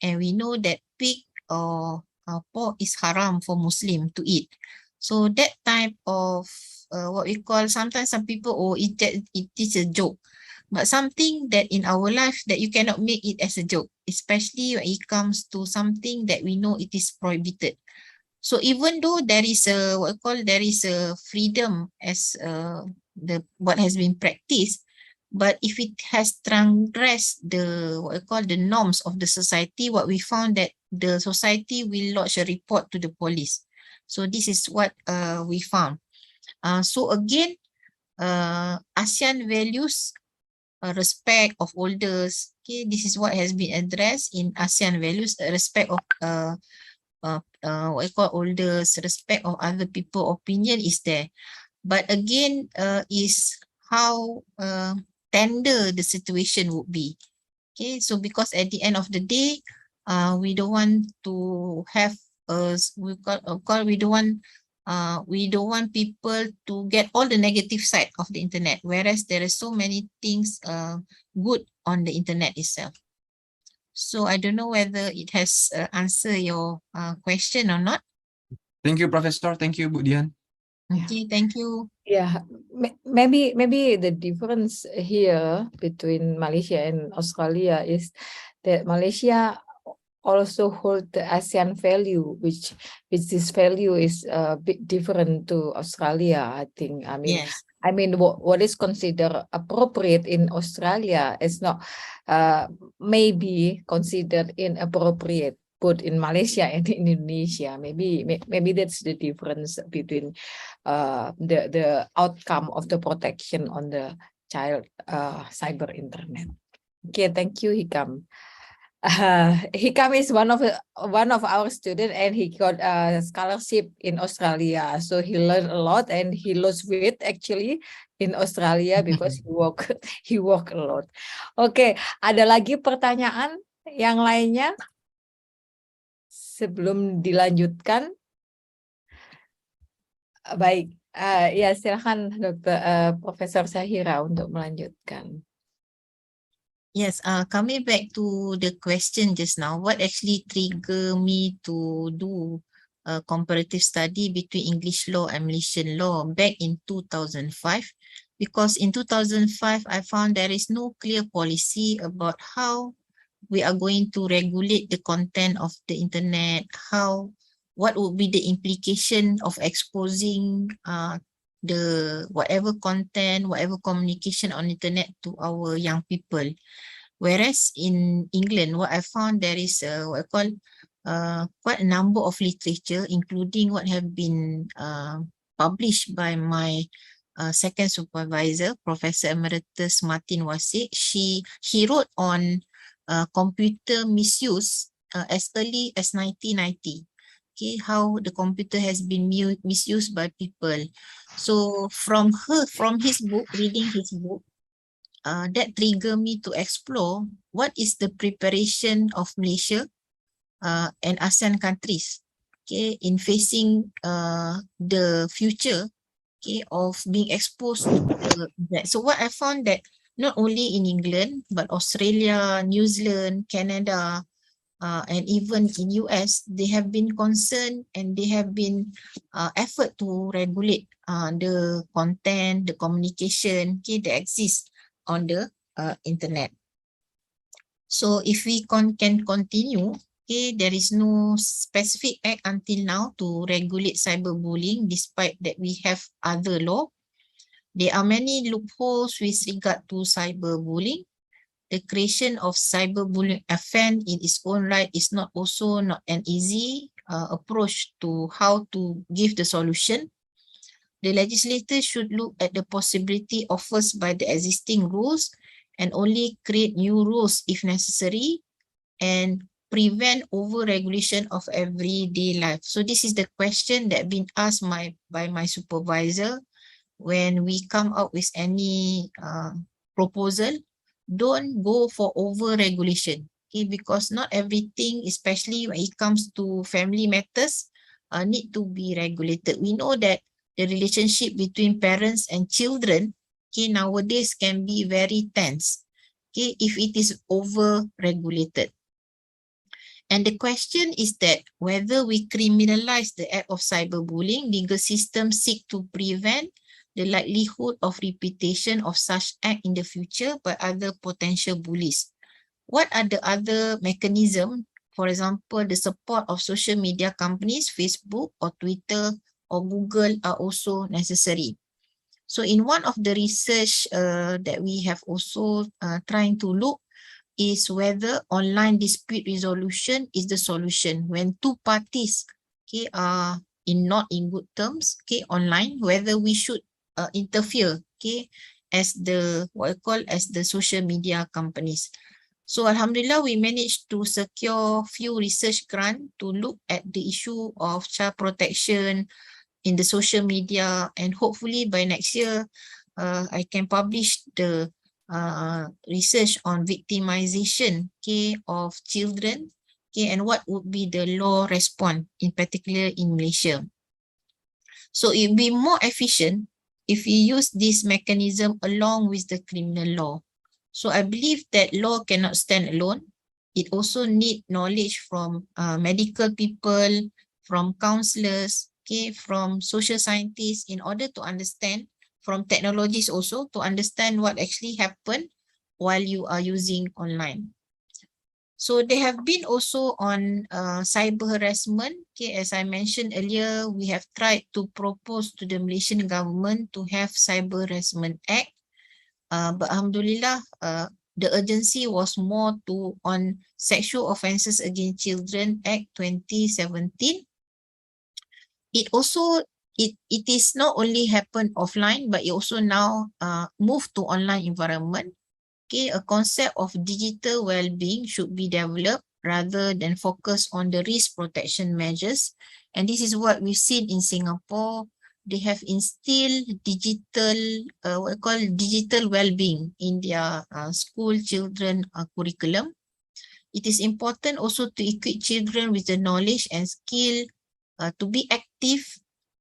And we know that pig or pork is haram for Muslim to eat. So that type of what we call, sometimes some people, it is a joke, but something that in our life that you cannot make it as a joke, especially when it comes to something that we know it is prohibited. So even though there is a freedom as what has been practiced, but if it has transgressed the norms of the society, what we found that the society will lodge a report to the police. So this is what we found. So again, ASEAN values respect of elders. This is what has been addressed in ASEAN values, respect of elders, respect of other people opinion is there. But again, is how tender the situation would be. Okay, so because at the end of the day, we don't want to have we don't want people to get all the negative side of the internet, whereas there are so many things good on the internet itself. So I don't know whether it has answered your question or not. Thank you, Professor. Thank you, Bu Dian. Okay, thank you. Yeah, maybe the difference here between Malaysia and Australia is that Malaysia also hold the ASEAN value, which this value is a bit different to Australia, I think. Yes. I mean, what is considered appropriate in Australia is not maybe considered inappropriate both in Malaysia and in Indonesia. Maybe that's the difference between the outcome of the protection on the child cyber internet. Okay, thank you, Hikam. Hikam is one of our students, and he got a scholarship in Australia. So he learned a lot, and he lost weight actually in Australia because he walk a lot. Oke, ada lagi pertanyaan yang lainnya sebelum dilanjutkan? Baik, ya silakan Profesor Sahira untuk melanjutkan. Yes, coming back to the question just now, what actually triggered me to do a comparative study between English law and Malaysian law back in 2005? Because in 2005, I found there is no clear policy about how we are going to regulate the content of the internet, what would be the implication of exposing the whatever content, whatever communication on internet to our young people. Whereas in England, what I found, there is what I call quite a number of literature, including what have been published by my second supervisor, Professor Emeritus Martin Wasik. He wrote on computer misuse as early as 1990. Okay, how the computer has been misused by people. So from his book, reading his book, that triggered me to explore what is the preparation of Malaysia and ASEAN countries, okay, in facing the future, okay, of being exposed to that. So what I found that not only in England, but Australia, New Zealand, Canada, and even in US, they have been concerned and they have been effort to regulate the content, the communication, okay, that exists on the internet. So if we can continue, okay, there is no specific act until now to regulate cyberbullying, despite that we have other law. There are many loopholes with regard to cyberbullying. The creation of cyberbullying offense in its own right is not an easy approach to how to give the solution. The legislator should look at the possibility offered by the existing rules and only create new rules if necessary and prevent over-regulation of everyday life. So this is the question that been asked by my supervisor when we come up with any proposal. Don't go for over-regulation, okay? Because not everything, especially when it comes to family matters, need to be regulated. We know that the relationship between parents and children, okay, nowadays can be very tense, okay, if it is over-regulated. And the question is that whether we criminalize the act of cyberbullying, legal systems seek to prevent the likelihood of repetition of such act in the future by other potential bullies. What are the other mechanisms? For example, the support of social media companies, Facebook or Twitter or Google are also necessary. So in one of the research that we have also trying to look is whether online dispute resolution is the solution when two parties, okay, are not in good terms, okay, online, whether we should interfere, okay, as the what I call as the social media companies. So Alhamdulillah, we managed to secure few research grants to look at the issue of child protection in the social media, and hopefully by next year I can publish the research on victimization, okay, of children, okay, and what would be the law response, in particular in Malaysia. So it will be more efficient if we use this mechanism along with the criminal law. So I believe that law cannot stand alone. It also need knowledge from medical people, from counselors, okay, from social scientists, in order to understand, from technologies also, to understand what actually happened while you are using online. So they have been also on cyber harassment. Okay, as I mentioned earlier, we have tried to propose to the Malaysian government to have Cyber Harassment Act. But Alhamdulillah, the urgency was more to on Sexual Offences Against Children Act 2017. It also it is not only happened offline, but it also now moved to online environment. Okay, a concept of digital well-being should be developed rather than focus on the risk protection measures. And this is what we've seen in Singapore. They have instilled digital, what we call digital well-being in their school children curriculum. It is important also to equip children with the knowledge and skill to be active,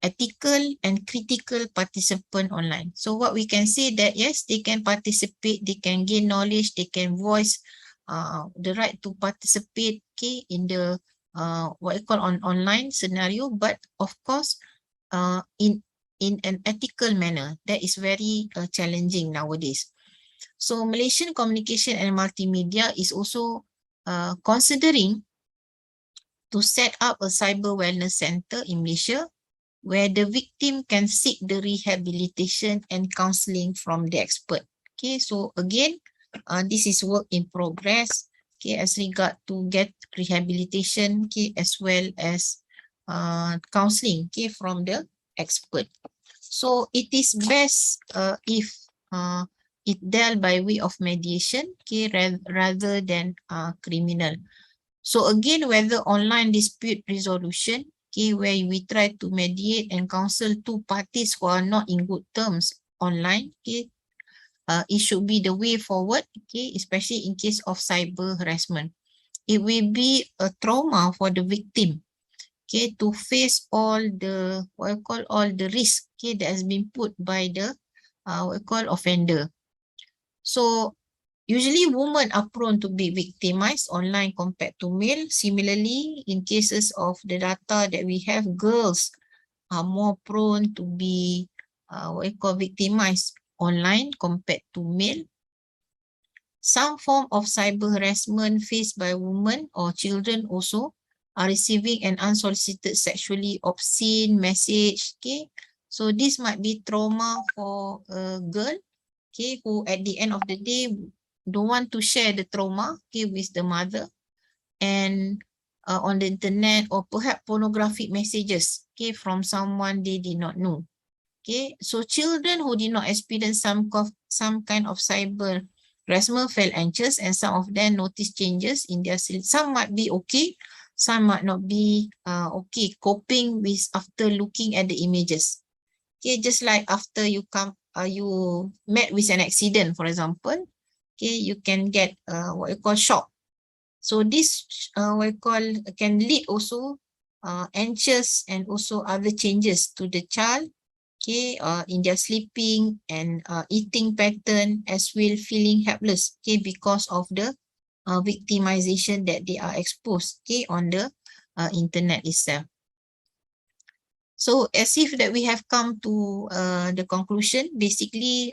ethical and critical participant online. So what we can say that yes, they can participate, they can gain knowledge, they can voice the right to participate, okay, in the what we call online scenario, but of course in an ethical manner. That is very challenging nowadays. So Malaysian Communication and Multimedia is also considering to set up a cyber wellness center in Malaysia, where the victim can seek the rehabilitation and counseling from the expert. Okay, so again, this is work in progress, okay, as regard to get rehabilitation, okay, as well as counseling, okay, from the expert. So it is best if it dealt by way of mediation, okay, rather than criminal. So again, whether online dispute resolution, okay, where we try to mediate and counsel two parties who are not in good terms online, okay, it should be the way forward, okay, especially in case of cyber harassment. It will be a trauma for the victim, okay, to face all the what I call all the risk, okay, that has been put by the what I call offender. So usually women are prone to be victimized online compared to male. Similarly, in cases of the data that we have, girls are more prone to be what we call victimized online compared to male. Some form of cyber harassment faced by women or children also are receiving an unsolicited sexually obscene message. Okay, so this might be trauma for a girl, okay, who at the end of the day don't want to share the trauma, okay, with the mother, and on the internet, or perhaps pornographic messages, okay, from someone they did not know. Okay, so children who did not experience some kind of cyber harassment felt anxious, and some of them noticed changes in their sleep. Some might be okay, some might not be okay coping with after looking at the images. Okay, just like after you met with an accident, for example, okay, you can get what you call shock. So this what you call can lead also anxious and also other changes to the child, okay, in their sleeping and eating pattern, as well feeling helpless, okay, because of the victimization that they are exposed, okay, on the internet itself. So as if that we have come to the conclusion, basically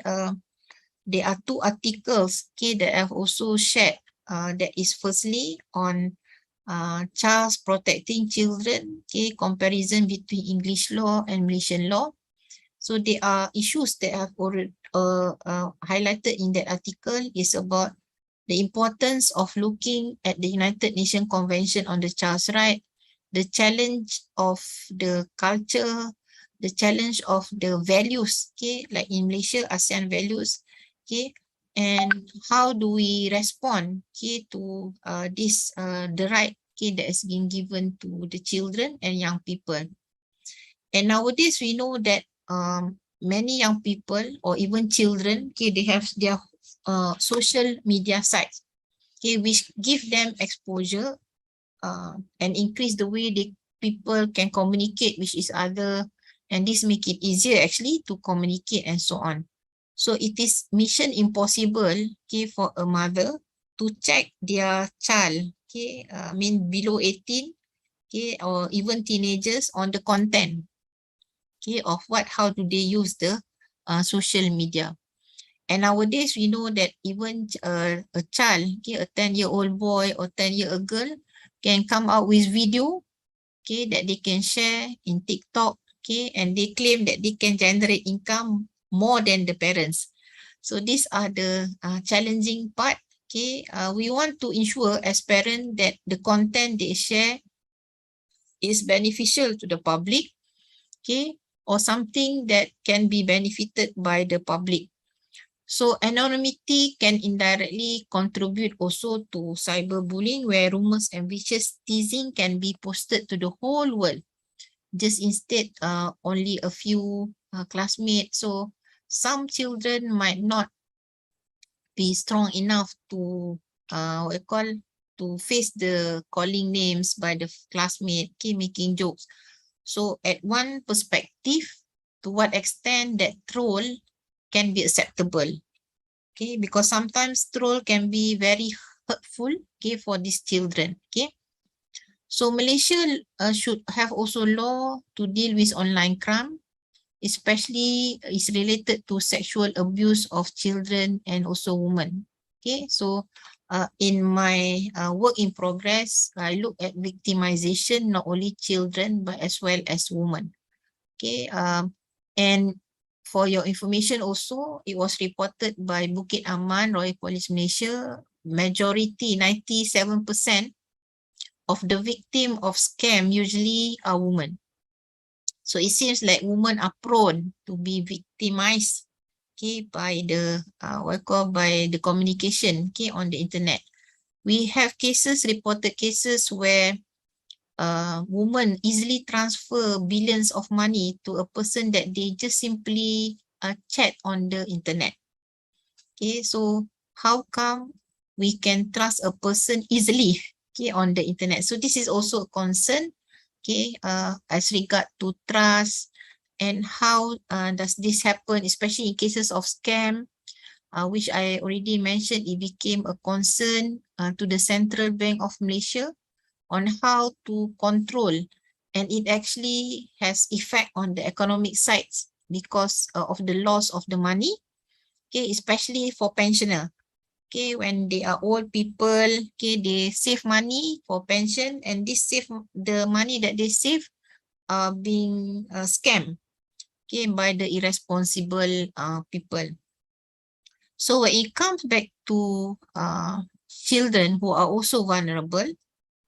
there are two articles, okay, that I've also shared. That is firstly on child protecting children, okay, comparison between English law and Malaysian law. So there are issues that I've already highlighted in that article is about the importance of looking at the United Nations Convention on the Child's Right, the challenge of the culture, the challenge of the values, okay, like in Malaysia, ASEAN values, okay, and how do we respond, okay, to this the right, okay, that has been given to the children and young people. And nowadays we know that many young people or even children, okay, they have their social media sites, okay, which give them exposure and increase the way people can communicate with each other, and this make it easier actually to communicate and so on. So it is mission impossible, okay, for a mother to check their child, okay, I mean below 18, okay, or even teenagers on the content, okay, of how do they use the social media. And nowadays we know that even a child, okay, a 10-year-old boy or 10-year-old girl can come out with video, okay, that they can share in TikTok, okay, and they claim that they can generate income more than the parents. So these are the challenging part, okay. We want to ensure as parents that the content they share is beneficial to the public, okay, or something that can be benefited by the public. So anonymity can indirectly contribute also to cyberbullying, where rumors and vicious teasing can be posted to the whole world, just instead only a few classmates. So some children might not be strong enough to to face the calling names by the classmate, okay, making jokes. So at one perspective, to what extent that troll can be acceptable, okay, because sometimes troll can be very hurtful, okay, for these children, okay. So Malaysia should have also law to deal with online crime, especially is related to sexual abuse of children and also women, okay. So in my work in progress, I look at victimization, not only children but as well as women, okay. And for your information also, it was reported by Bukit Aman Royal Police Malaysia, majority 97% of the victim of scam usually are women. So it seems like women are prone to be victimized, okay, by the by the communication, okay, on the internet. We have reported cases where women easily transfer billions of money to a person that they just simply chat on the internet. Okay, so how come we can trust a person easily, okay, on the internet? So this is also a concern, okay, as regard to trust, and how does this happen, especially in cases of scam, which I already mentioned. It became a concern to the Central Bank of Malaysia on how to control, and it actually has effect on the economic sides because of the loss of the money, okay, especially for pensioner, okay, when they are old people, okay, they save money for pension, and the money that they save are being scammed, okay, by the irresponsible people. So when it comes back to children who are also vulnerable,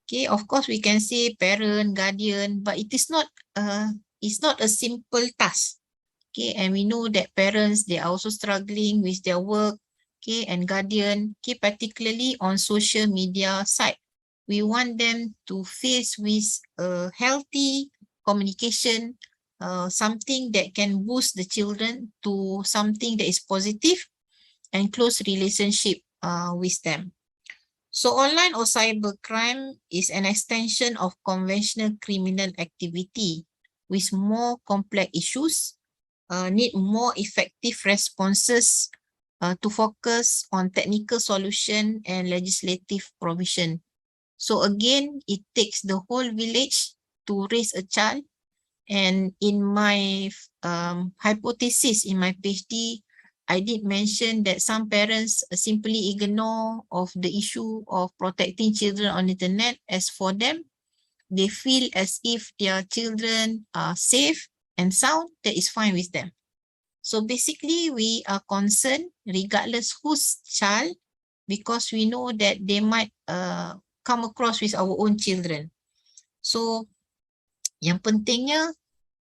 okay, of course we can say parent, guardian, but it's not a simple task. Okay, and we know that parents, they are also struggling with their work, okay, and guardian, okay, particularly on social media side. We want them to face with a healthy communication, something that can boost the children to something that is positive and close relationship with them. So online or cybercrime is an extension of conventional criminal activity with more complex issues, need more effective responses to focus on technical solution and legislative provision. So again, it takes the whole village to raise a child. And in my hypothesis in my PhD, I did mention that some parents simply ignore of the issue of protecting children on the internet. As for them, they feel as if their children are safe and sound, that is fine with them. So basically, we are concerned regardless whose child, because we know that they might come across with our own children. So yang pentingnya,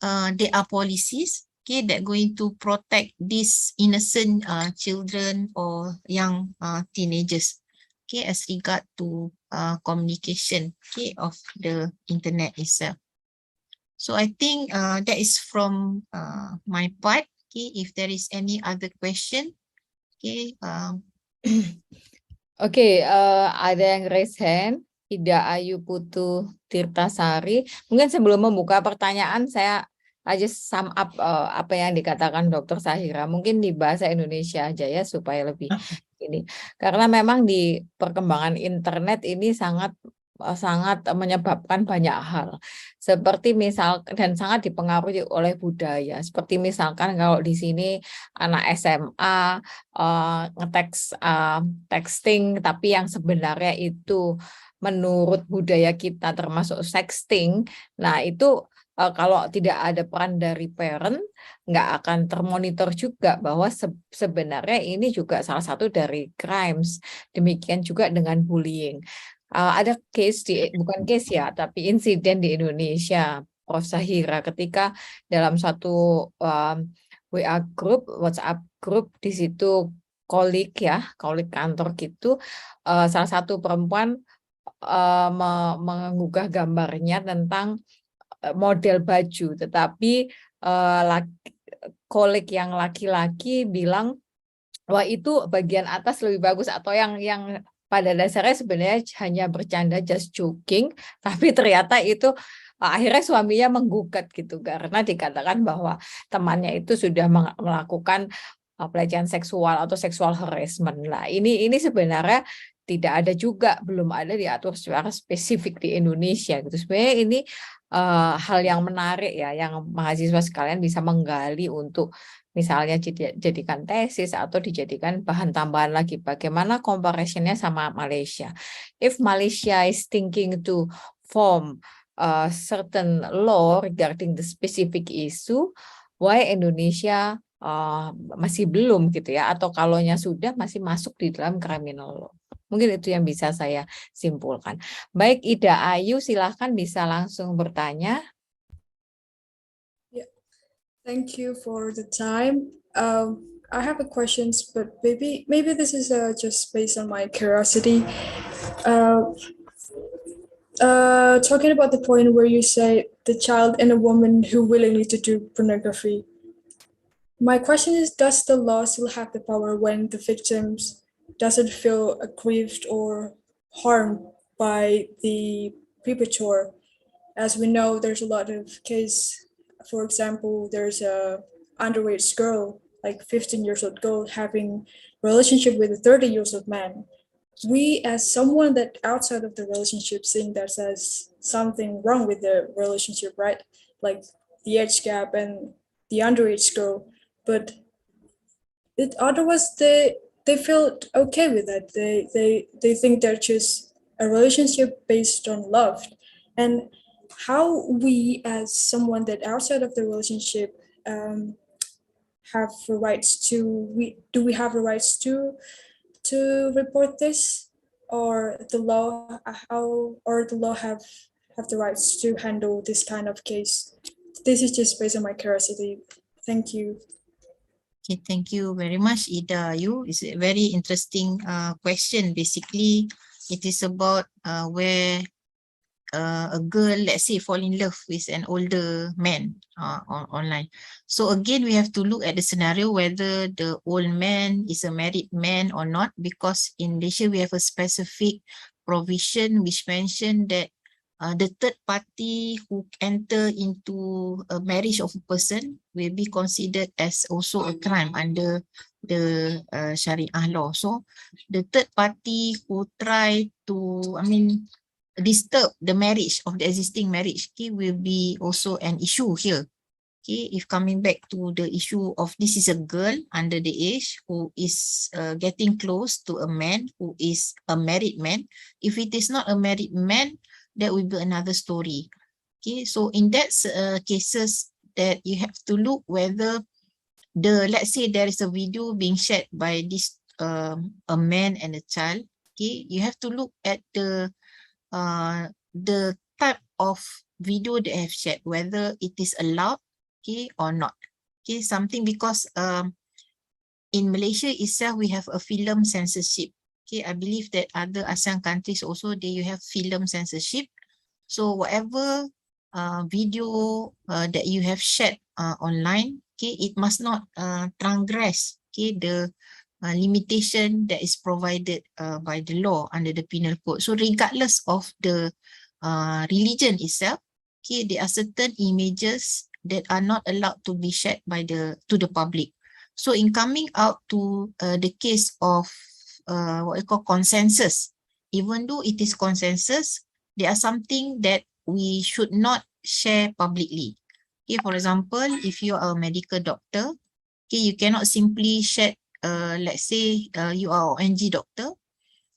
there are policies, okay, that going to protect these innocent children or young teenagers, okay, as regard to communication, okay, of the internet itself. So I think that is from my part. Okay, if there is any other question, okay, Oke, ada yang raise hand. Ida Ayu Putu Tirtasari. Mungkin sebelum membuka pertanyaan, saya aja sum up apa yang dikatakan Dr. Sahira. Mungkin di bahasa Indonesia aja ya supaya lebih ini. Karena memang di perkembangan internet ini sangat menyebabkan banyak hal. Seperti misal dan sangat dipengaruhi oleh budaya. Seperti misalkan kalau di sini anak SMA ngeteks texting, tapi yang sebenarnya itu menurut budaya kita termasuk sexting. Nah, itu kalau tidak ada peran dari parent, nggak akan termonitor juga bahwa sebenarnya ini juga salah satu dari crimes. Demikian juga dengan bullying. Ada bukan case ya, tapi insiden di Indonesia, Prof. Sahira, ketika dalam satu WA group, WhatsApp group, di situ kolik kantor gitu, salah satu perempuan mengunggah gambarnya tentang model baju, tetapi kolik yang laki-laki bilang wah itu bagian atas lebih bagus, atau yang pada dasarnya sebenarnya hanya bercanda, just joking, tapi ternyata itu akhirnya suaminya menggugat gitu karena dikatakan bahwa temannya itu sudah melakukan pelecehan seksual atau seksual harassment. Nah, ini sebenarnya tidak ada juga, belum ada diatur secara spesifik di Indonesia gitu. Sebenarnya ini hal yang menarik ya, yang mahasiswa sekalian bisa menggali untuk misalnya jadikan tesis atau dijadikan bahan tambahan lagi. Bagaimana comparison-nya sama Malaysia? If Malaysia is thinking to form a certain law regarding the specific issue, why Indonesia masih belum gitu ya? Atau kalaunya sudah masih masuk di dalam criminal law? Mungkin itu yang bisa saya simpulkan. Baik, Ida Ayu, silahkan bisa langsung bertanya. Thank you for the time. I have a questions, but maybe this is just based on my curiosity. Talking about the point where you say the child and a woman who willingly to do pornography. My question is, does the law still have the power when the victims doesn't feel aggrieved or harmed by the perpetrator? As we know, there's a lot of case. For example, there's a underage girl, like 15 years old girl, having relationship with a 30 years old man. We, as someone that outside of the relationship, think that there's something wrong with the relationship, right? Like the age gap and the underage girl, but otherwise they feel okay with that. They think they're just a relationship based on love, and how we as someone that outside of the relationship have the rights to we have the rights to report this, or the law have the rights to handle this kind of case? This is just based on my curiosity. Thank you. Okay, thank you very much, Ida Ayu. It's a very interesting question. Basically, it is about where a girl, let's say, fall in love with an older man online. So again, we have to look at the scenario whether the old man is a married man or not, because in Malaysia we have a specific provision which mentioned that the third party who enter into a marriage of a person will be considered as also a crime under the Sharia law. So the third party who try to, disturb the marriage of the existing marriage, okay, will be also an issue here. Okay, if coming back to the issue of this is a girl under the age who is getting close to a man who is a married man. If it is not a married man, that will be another story. Okay, so in that cases that you have to look whether let's say there is a video being shared by this a man and a child. Okay, you have to look at the type of video they have shared, whether it is allowed, okay, or not. Okay, something because in Malaysia itself we have a film censorship. Okay, I believe that other ASEAN countries also you have film censorship. So whatever video that you have shared online, okay, it must not transgress, okay, the limitation that is provided by the law under the penal code. So regardless of the religion itself, okay, there are certain images that are not allowed to be shared by to the public. So in coming out to the case of what we call consensus, even though it is consensus, there are something that we should not share publicly. Okay, for example, if you are a medical doctor, okay, you cannot simply share, let's say you are an ONG doctor,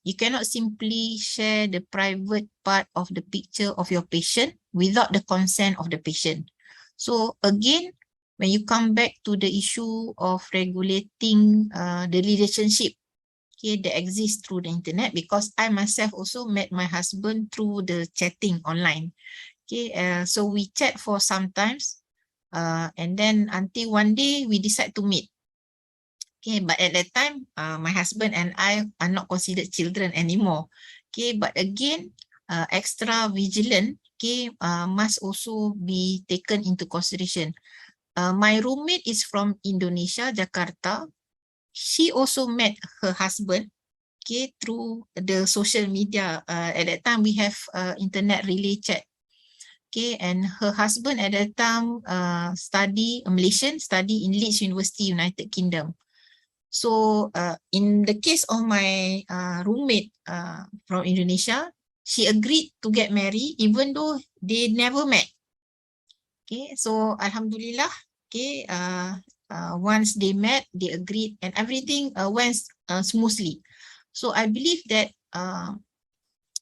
you cannot simply share the private part of the picture of your patient without the consent of the patient. So again, when you come back to the issue of regulating the relationship, okay, that exists through the internet, because I myself also met my husband through the chatting online. Okay, so we chat for some times, and then until one day we decide to meet. Okay, but at that time, my husband and I are not considered children anymore. Okay, but again, extra vigilant, okay, must also be taken into consideration. My roommate is from Indonesia, Jakarta. She also met her husband, okay, through the social media. At that time, we have internet relay chat. Okay, and her husband at that time Malaysian, study in Leeds University, United Kingdom. So in the case of my roommate from Indonesia, she agreed to get married even though they never met. Okay, so Alhamdulillah, okay, once they met, they agreed and everything went smoothly. So I believe that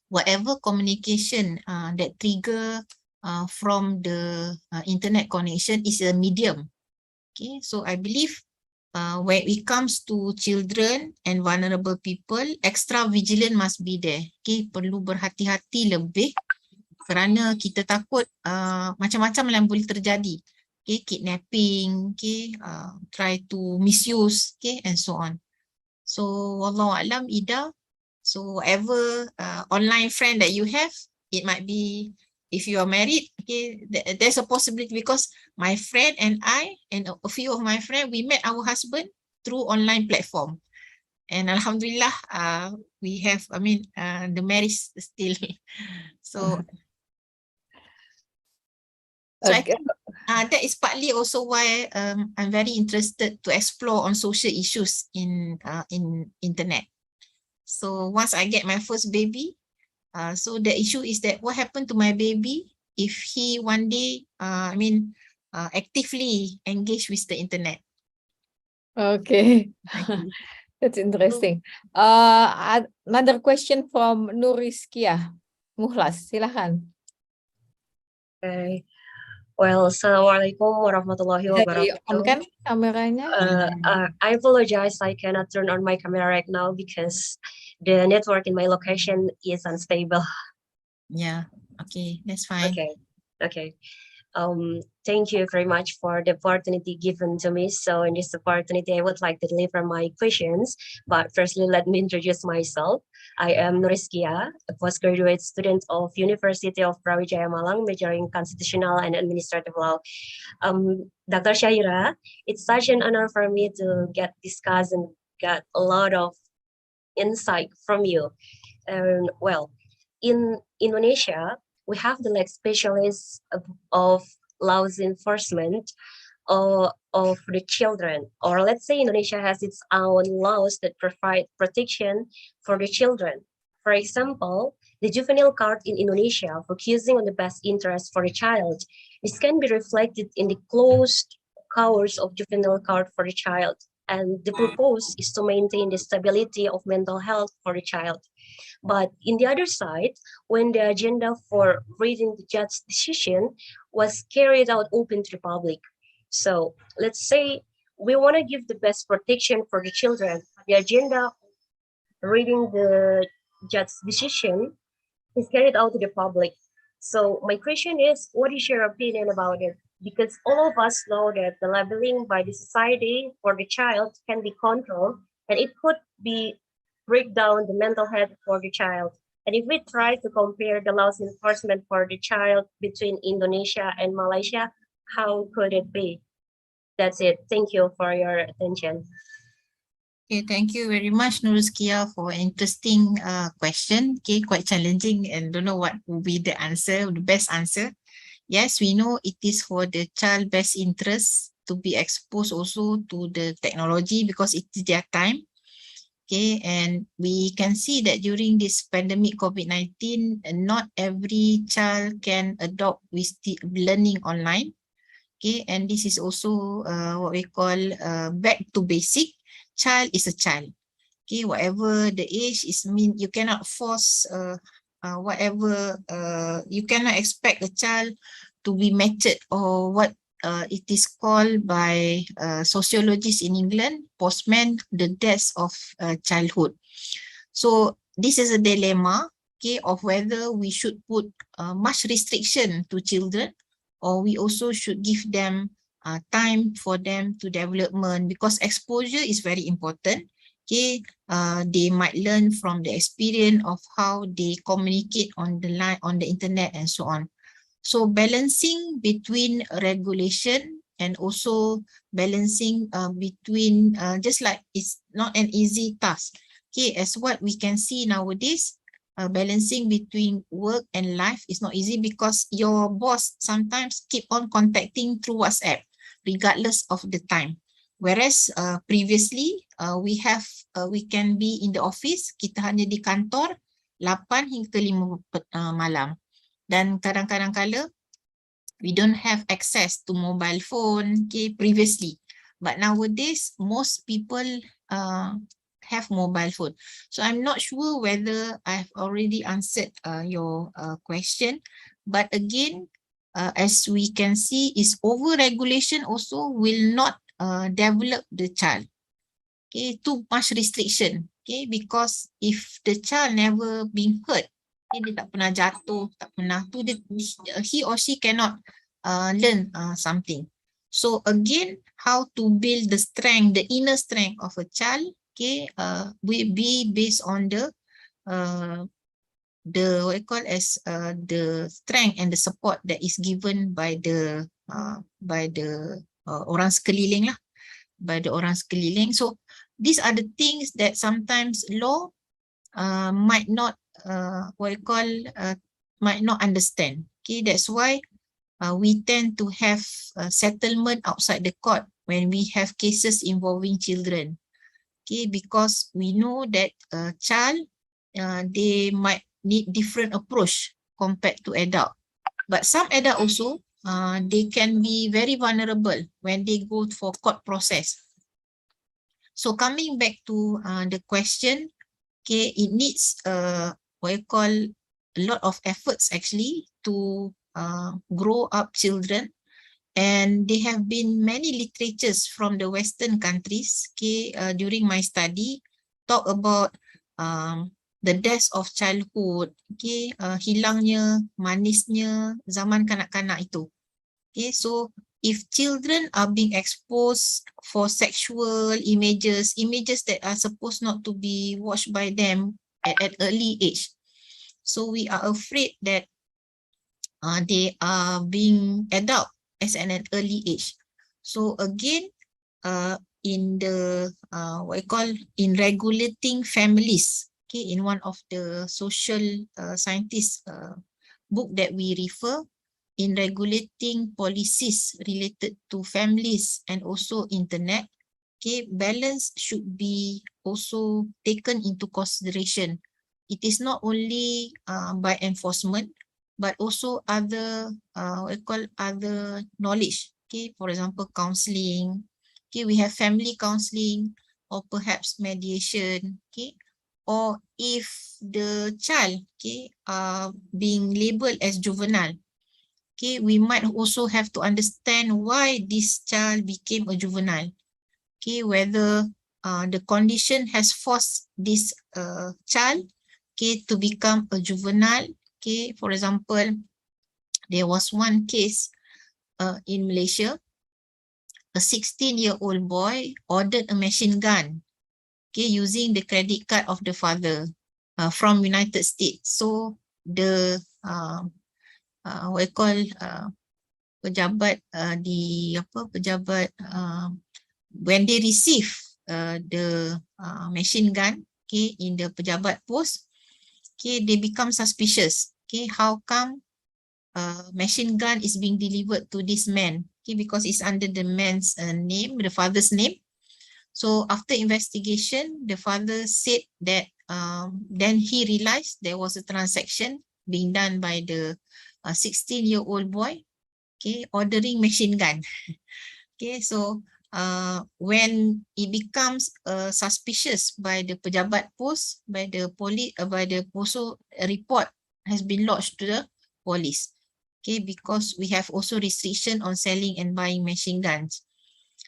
whatever communication that trigger from the internet connection is a medium. Okay, so I believe when it comes to children and vulnerable people, extra vigilant must be there. Okay, perlu berhati-hati lebih kerana kita takut macam-macam yang boleh terjadi. Okay, kidnapping, okay, try to misuse, okay, and so on. So, wallahu alam, Ida. So, whatever online friend that you have, it might be, if you are married, okay, there's a possibility, because my friend and I and a few of my friends, we met our husband through online platform. And Alhamdulillah, we have, the marriage still. So, I think that is partly also why I'm very interested to explore on social issues in internet. So once I get my first baby, so the issue is that what happened to my baby if he one day, actively engage with the internet. Okay, Thank you. that's interesting. Another question from Nuriskia Muhlas, silakan. Okay. Well, Assalamualaikum warahmatullahi Bisa di-on wabarakatuh. kan kameranya? I apologize, I cannot turn on my camera right now because the network in my location is unstable. Yeah, okay, that's fine. Okay. Thank you very much for the opportunity given to me. So in this opportunity, I would like to deliver my questions. But firstly, let me introduce myself. I am Nuriskia, a postgraduate student of University of Brawijaya Malang, majoring Constitutional and Administrative Law. Dr. Shaira, it's such an honor for me to discuss and get a lot of insight from you. Well, in Indonesia, we have the specialists of laws enforcement of the children, or let's say Indonesia has its own laws that provide protection for the children. For example, the juvenile court in Indonesia focusing on the best interest for the child. This can be reflected in the closed courts of juvenile court for the child. And the purpose is to maintain the stability of mental health for the child. But in the other side, when the agenda for reading the judge's decision was carried out open to the public. So let's say we want to give the best protection for the children. The agenda reading the judge's decision is carried out to the public. So my question is, what is your opinion about it? Because all of us know that the labeling by the society for the child can be controlled, and it could be break down the mental health for the child. And if we try to compare the laws enforcement for the child between Indonesia and Malaysia, how could it be? That's it. Thank you for your attention. Okay, thank you very much, Nuruzkia, for interesting question. Okay, quite challenging and don't know what will be the answer, the best answer. Yes, we know it is for the child best interest to be exposed also to the technology because it is their time. Okay, and we can see that during this pandemic COVID-19, not every child can adopt with the learning online. Okay, and this is also what we call back to basic. Child is a child. Okay, whatever the age is, mean you cannot force whatever you cannot expect a child to be matured or what it is called by sociologists in England, postman, the death of childhood. So this is a dilemma, okay, of whether we should put much restriction to children or we also should give them time for them to development because exposure is very important. Okay, they might learn from the experience of how they communicate on the line, on the internet and so on. So balancing between regulation and also balancing between just like it's not an easy task. Okay, as what we can see nowadays, balancing between work and life is not easy because your boss sometimes keep on contacting through WhatsApp regardless of the time. Whereas previously we can be in the office, kita hanya di kantor 8 hingga 5 malam. Dan kadang-kadang kala we don't have access to mobile phone, okay, previously. But nowadays, most people have mobile phone. So I'm not sure whether I've already answered your question. But again, as we can see, is over-regulation also will not develop the child. Okay, too much restriction. Okay, because if the child never been hurt, dia tak pernah jatuh, tak pernah tu dia, he or she cannot learn something. So again, how to build the strength, the inner strength of a child, okay, will be based on the what I call as the strength and the support that is given by the orang sekeliling lah, by the orang sekeliling. So these are the things that sometimes law might not what I call might not understand. Okay, that's why we tend to have settlement outside the court when we have cases involving children. Okay, because we know that child they might need different approach compared to adult. But some adult also they can be very vulnerable when they go for court process. So coming back to the question, okay, it needs what I call a lot of efforts actually to grow up children, and there have been many literatures from the Western countries, okay, during my study talk about the death of childhood, okay, hilangnya manisnya zaman kanak-kanak itu. Okay, so if children are being exposed for sexual images that are supposed not to be watched by them at early age, so we are afraid that they are being adult as an early age. So again, in the what I call in regulating families, okay, in one of the social scientist book that we refer, in regulating policies related to families and also internet, okay, balance should be also taken into consideration. It is not only by enforcement, but also other what I call other knowledge. Okay, for example, counseling. Okay, we have family counseling or perhaps mediation. Okay, or if the child, okay, being labeled as juvenile, okay, we might also have to understand why this child became a juvenile. Okay, whether the condition has forced this child, okay, to become a juvenile. Okay, for example, there was one case in Malaysia, a 16-year-old boy ordered a machine gun, okay, using the credit card of the father from United States. So the what I call pejabat pejabat when they receive the machine gun, okay, in the pejabat post, okay, they become suspicious. Okay, how come machine gun is being delivered to this man? Okay, because it's under the man's name, the father's name. So after investigation, the father said that then he realized there was a transaction being done by the 16-year-old boy, okay, ordering machine gun. Okay, so when it becomes suspicious by the pejabat post, by the police, by the POSO, a report has been lodged to the police. Okay, because we have also restriction on selling and buying machine guns.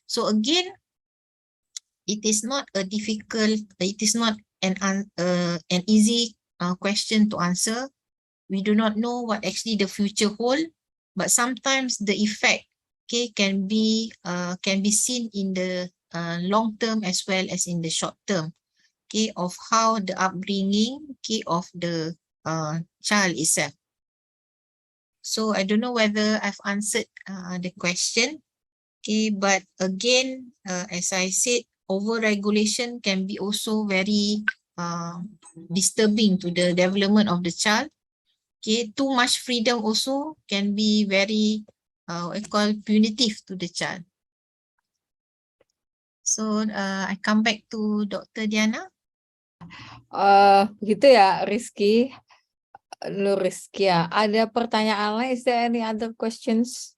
So again, it is not a difficult, it is not an easy question to answer. We do not know what actually the future hold, but sometimes the effect, okay, can be seen in the long term as well as in the short term, okay, of how the upbringing, okay, of the child itself. So I don't know whether I've answered the question, okay, but again, as I said, over-regulation can be also very disturbing to the development of the child. Okay, too much freedom also can be very what I call punitive to the child. So I come back to Dr. Diana. Gitu ya, Rizky. Nur Rizky ya. Ada pertanyaan lain? Is there any other questions?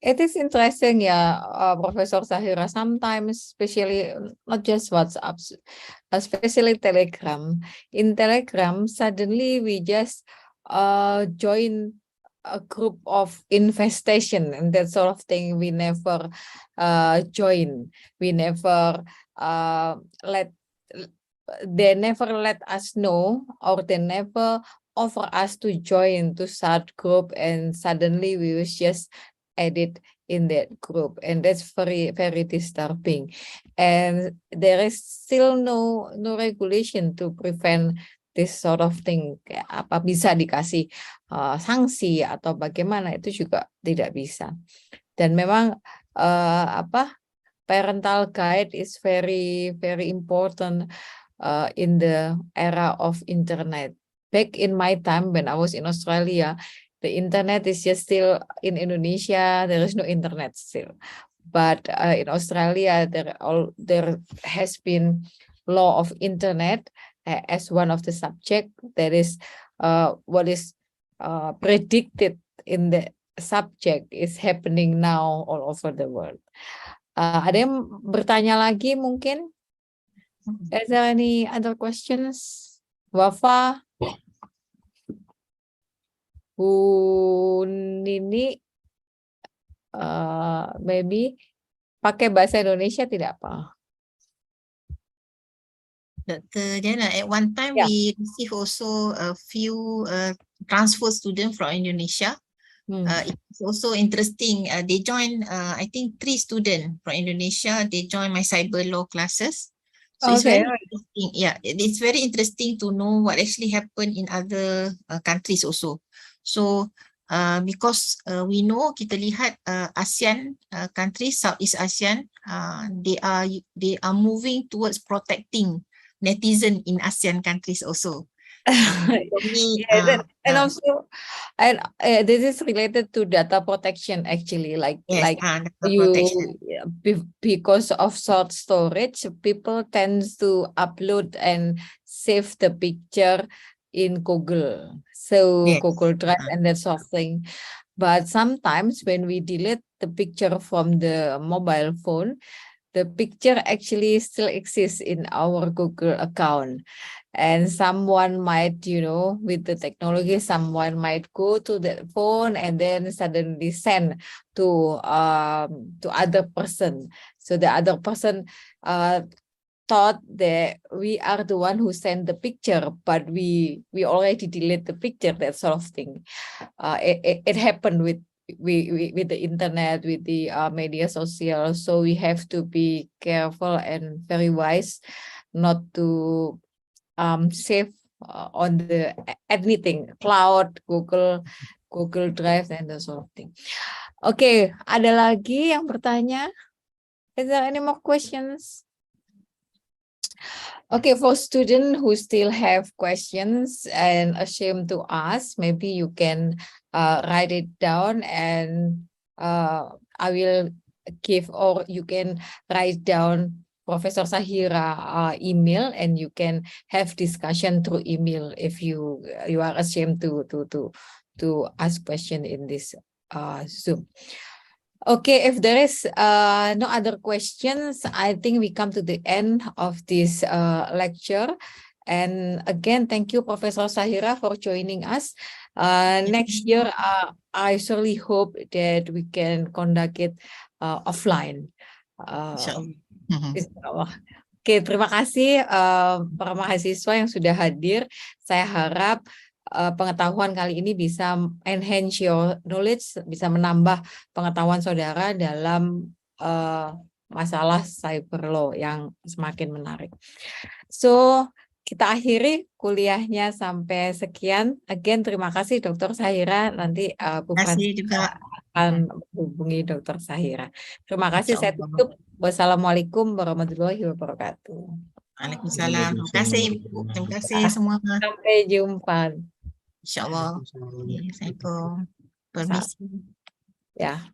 It is interesting, yeah, Professor Zahira. Sometimes, especially not just WhatsApp, especially Telegram. In Telegram, suddenly we just join a group of infestation and that sort of thing. We never join. We never they never let us know, or they never offer us to join to start group, and suddenly we was just added in that group, and that's very, very disturbing. And there is still no regulation to prevent this sort of thing. Kayak apa bisa dikasih sanksi atau bagaimana, itu juga tidak bisa. Dan memang parental guide is very, very important in the era of internet. Back in my time when I was in Australia, the internet is just still in Indonesia. There is no internet still, but in Australia there has been law of internet as one of the subject. That is what is predicted in the subject is happening now all over the world. Ada yang bertanya lagi mungkin? Is there any other questions? Wafa? Bu Nini, maybe pakai bahasa Indonesia tidak apa? Dr. Diana, at one time Yeah. we received also a few transfer students from Indonesia. It's also interesting. They joined, I think 3 students from Indonesia. They joined my cyber law classes. So it's Okay. very interesting. Yeah, it's very interesting to know what actually happened in other countries also. So because we know, kita lihat ASEAN countries, Southeast ASEAN, they are moving towards protecting netizen in ASEAN countries also. For me, And also, and this is related to data protection actually, like yes, data you protection. because of short storage, people tends to upload and save the picture in Google, so Yes. Google Drive and that sort of thing. But sometimes when we delete the picture from the mobile phone, the picture actually still exists in our Google account. And someone might, with the technology, someone might go to the phone and then suddenly send to other person. So the other person thought that we are the one who sent the picture, but we already delete the picture, that sort of thing. It happened with the internet, with the media social. So we have to be careful and very wise not to save on the anything, cloud, Google Drive and that sort of thing. Oke, ada lagi yang bertanya? Is there any more questions? Okay, for students who still have questions and ashamed to ask, maybe you can write it down and I will give, or you can write down Professor Sahira email and you can have discussion through email if you are ashamed to ask question in this Zoom. Okay, if there is no other questions, I think we come to the end of this lecture. And again, thank you, Professor Sahira, for joining us. Next year, I surely hope that we can conduct it offline. Insyaallah. Insyaallah. Oke, terima kasih para mahasiswa yang sudah hadir. Saya harap pengetahuan kali ini bisa enhance your knowledge, bisa menambah pengetahuan saudara dalam masalah cyber law yang semakin menarik. So, kita akhiri kuliahnya sampai sekian. Again, terima kasih Dr. Sahira. Nanti Bu Terima kasih Francisca juga. akan menghubungi Dr. Sahira. Terima kasih, saya tutup. Wassalamualaikum warahmatullahi wabarakatuh. Waalaikumsalam. Terima kasih Ibu. Terima kasih semua. Sampai jumpa. Insyaallah. Assalamualaikum. Permisi. Ya.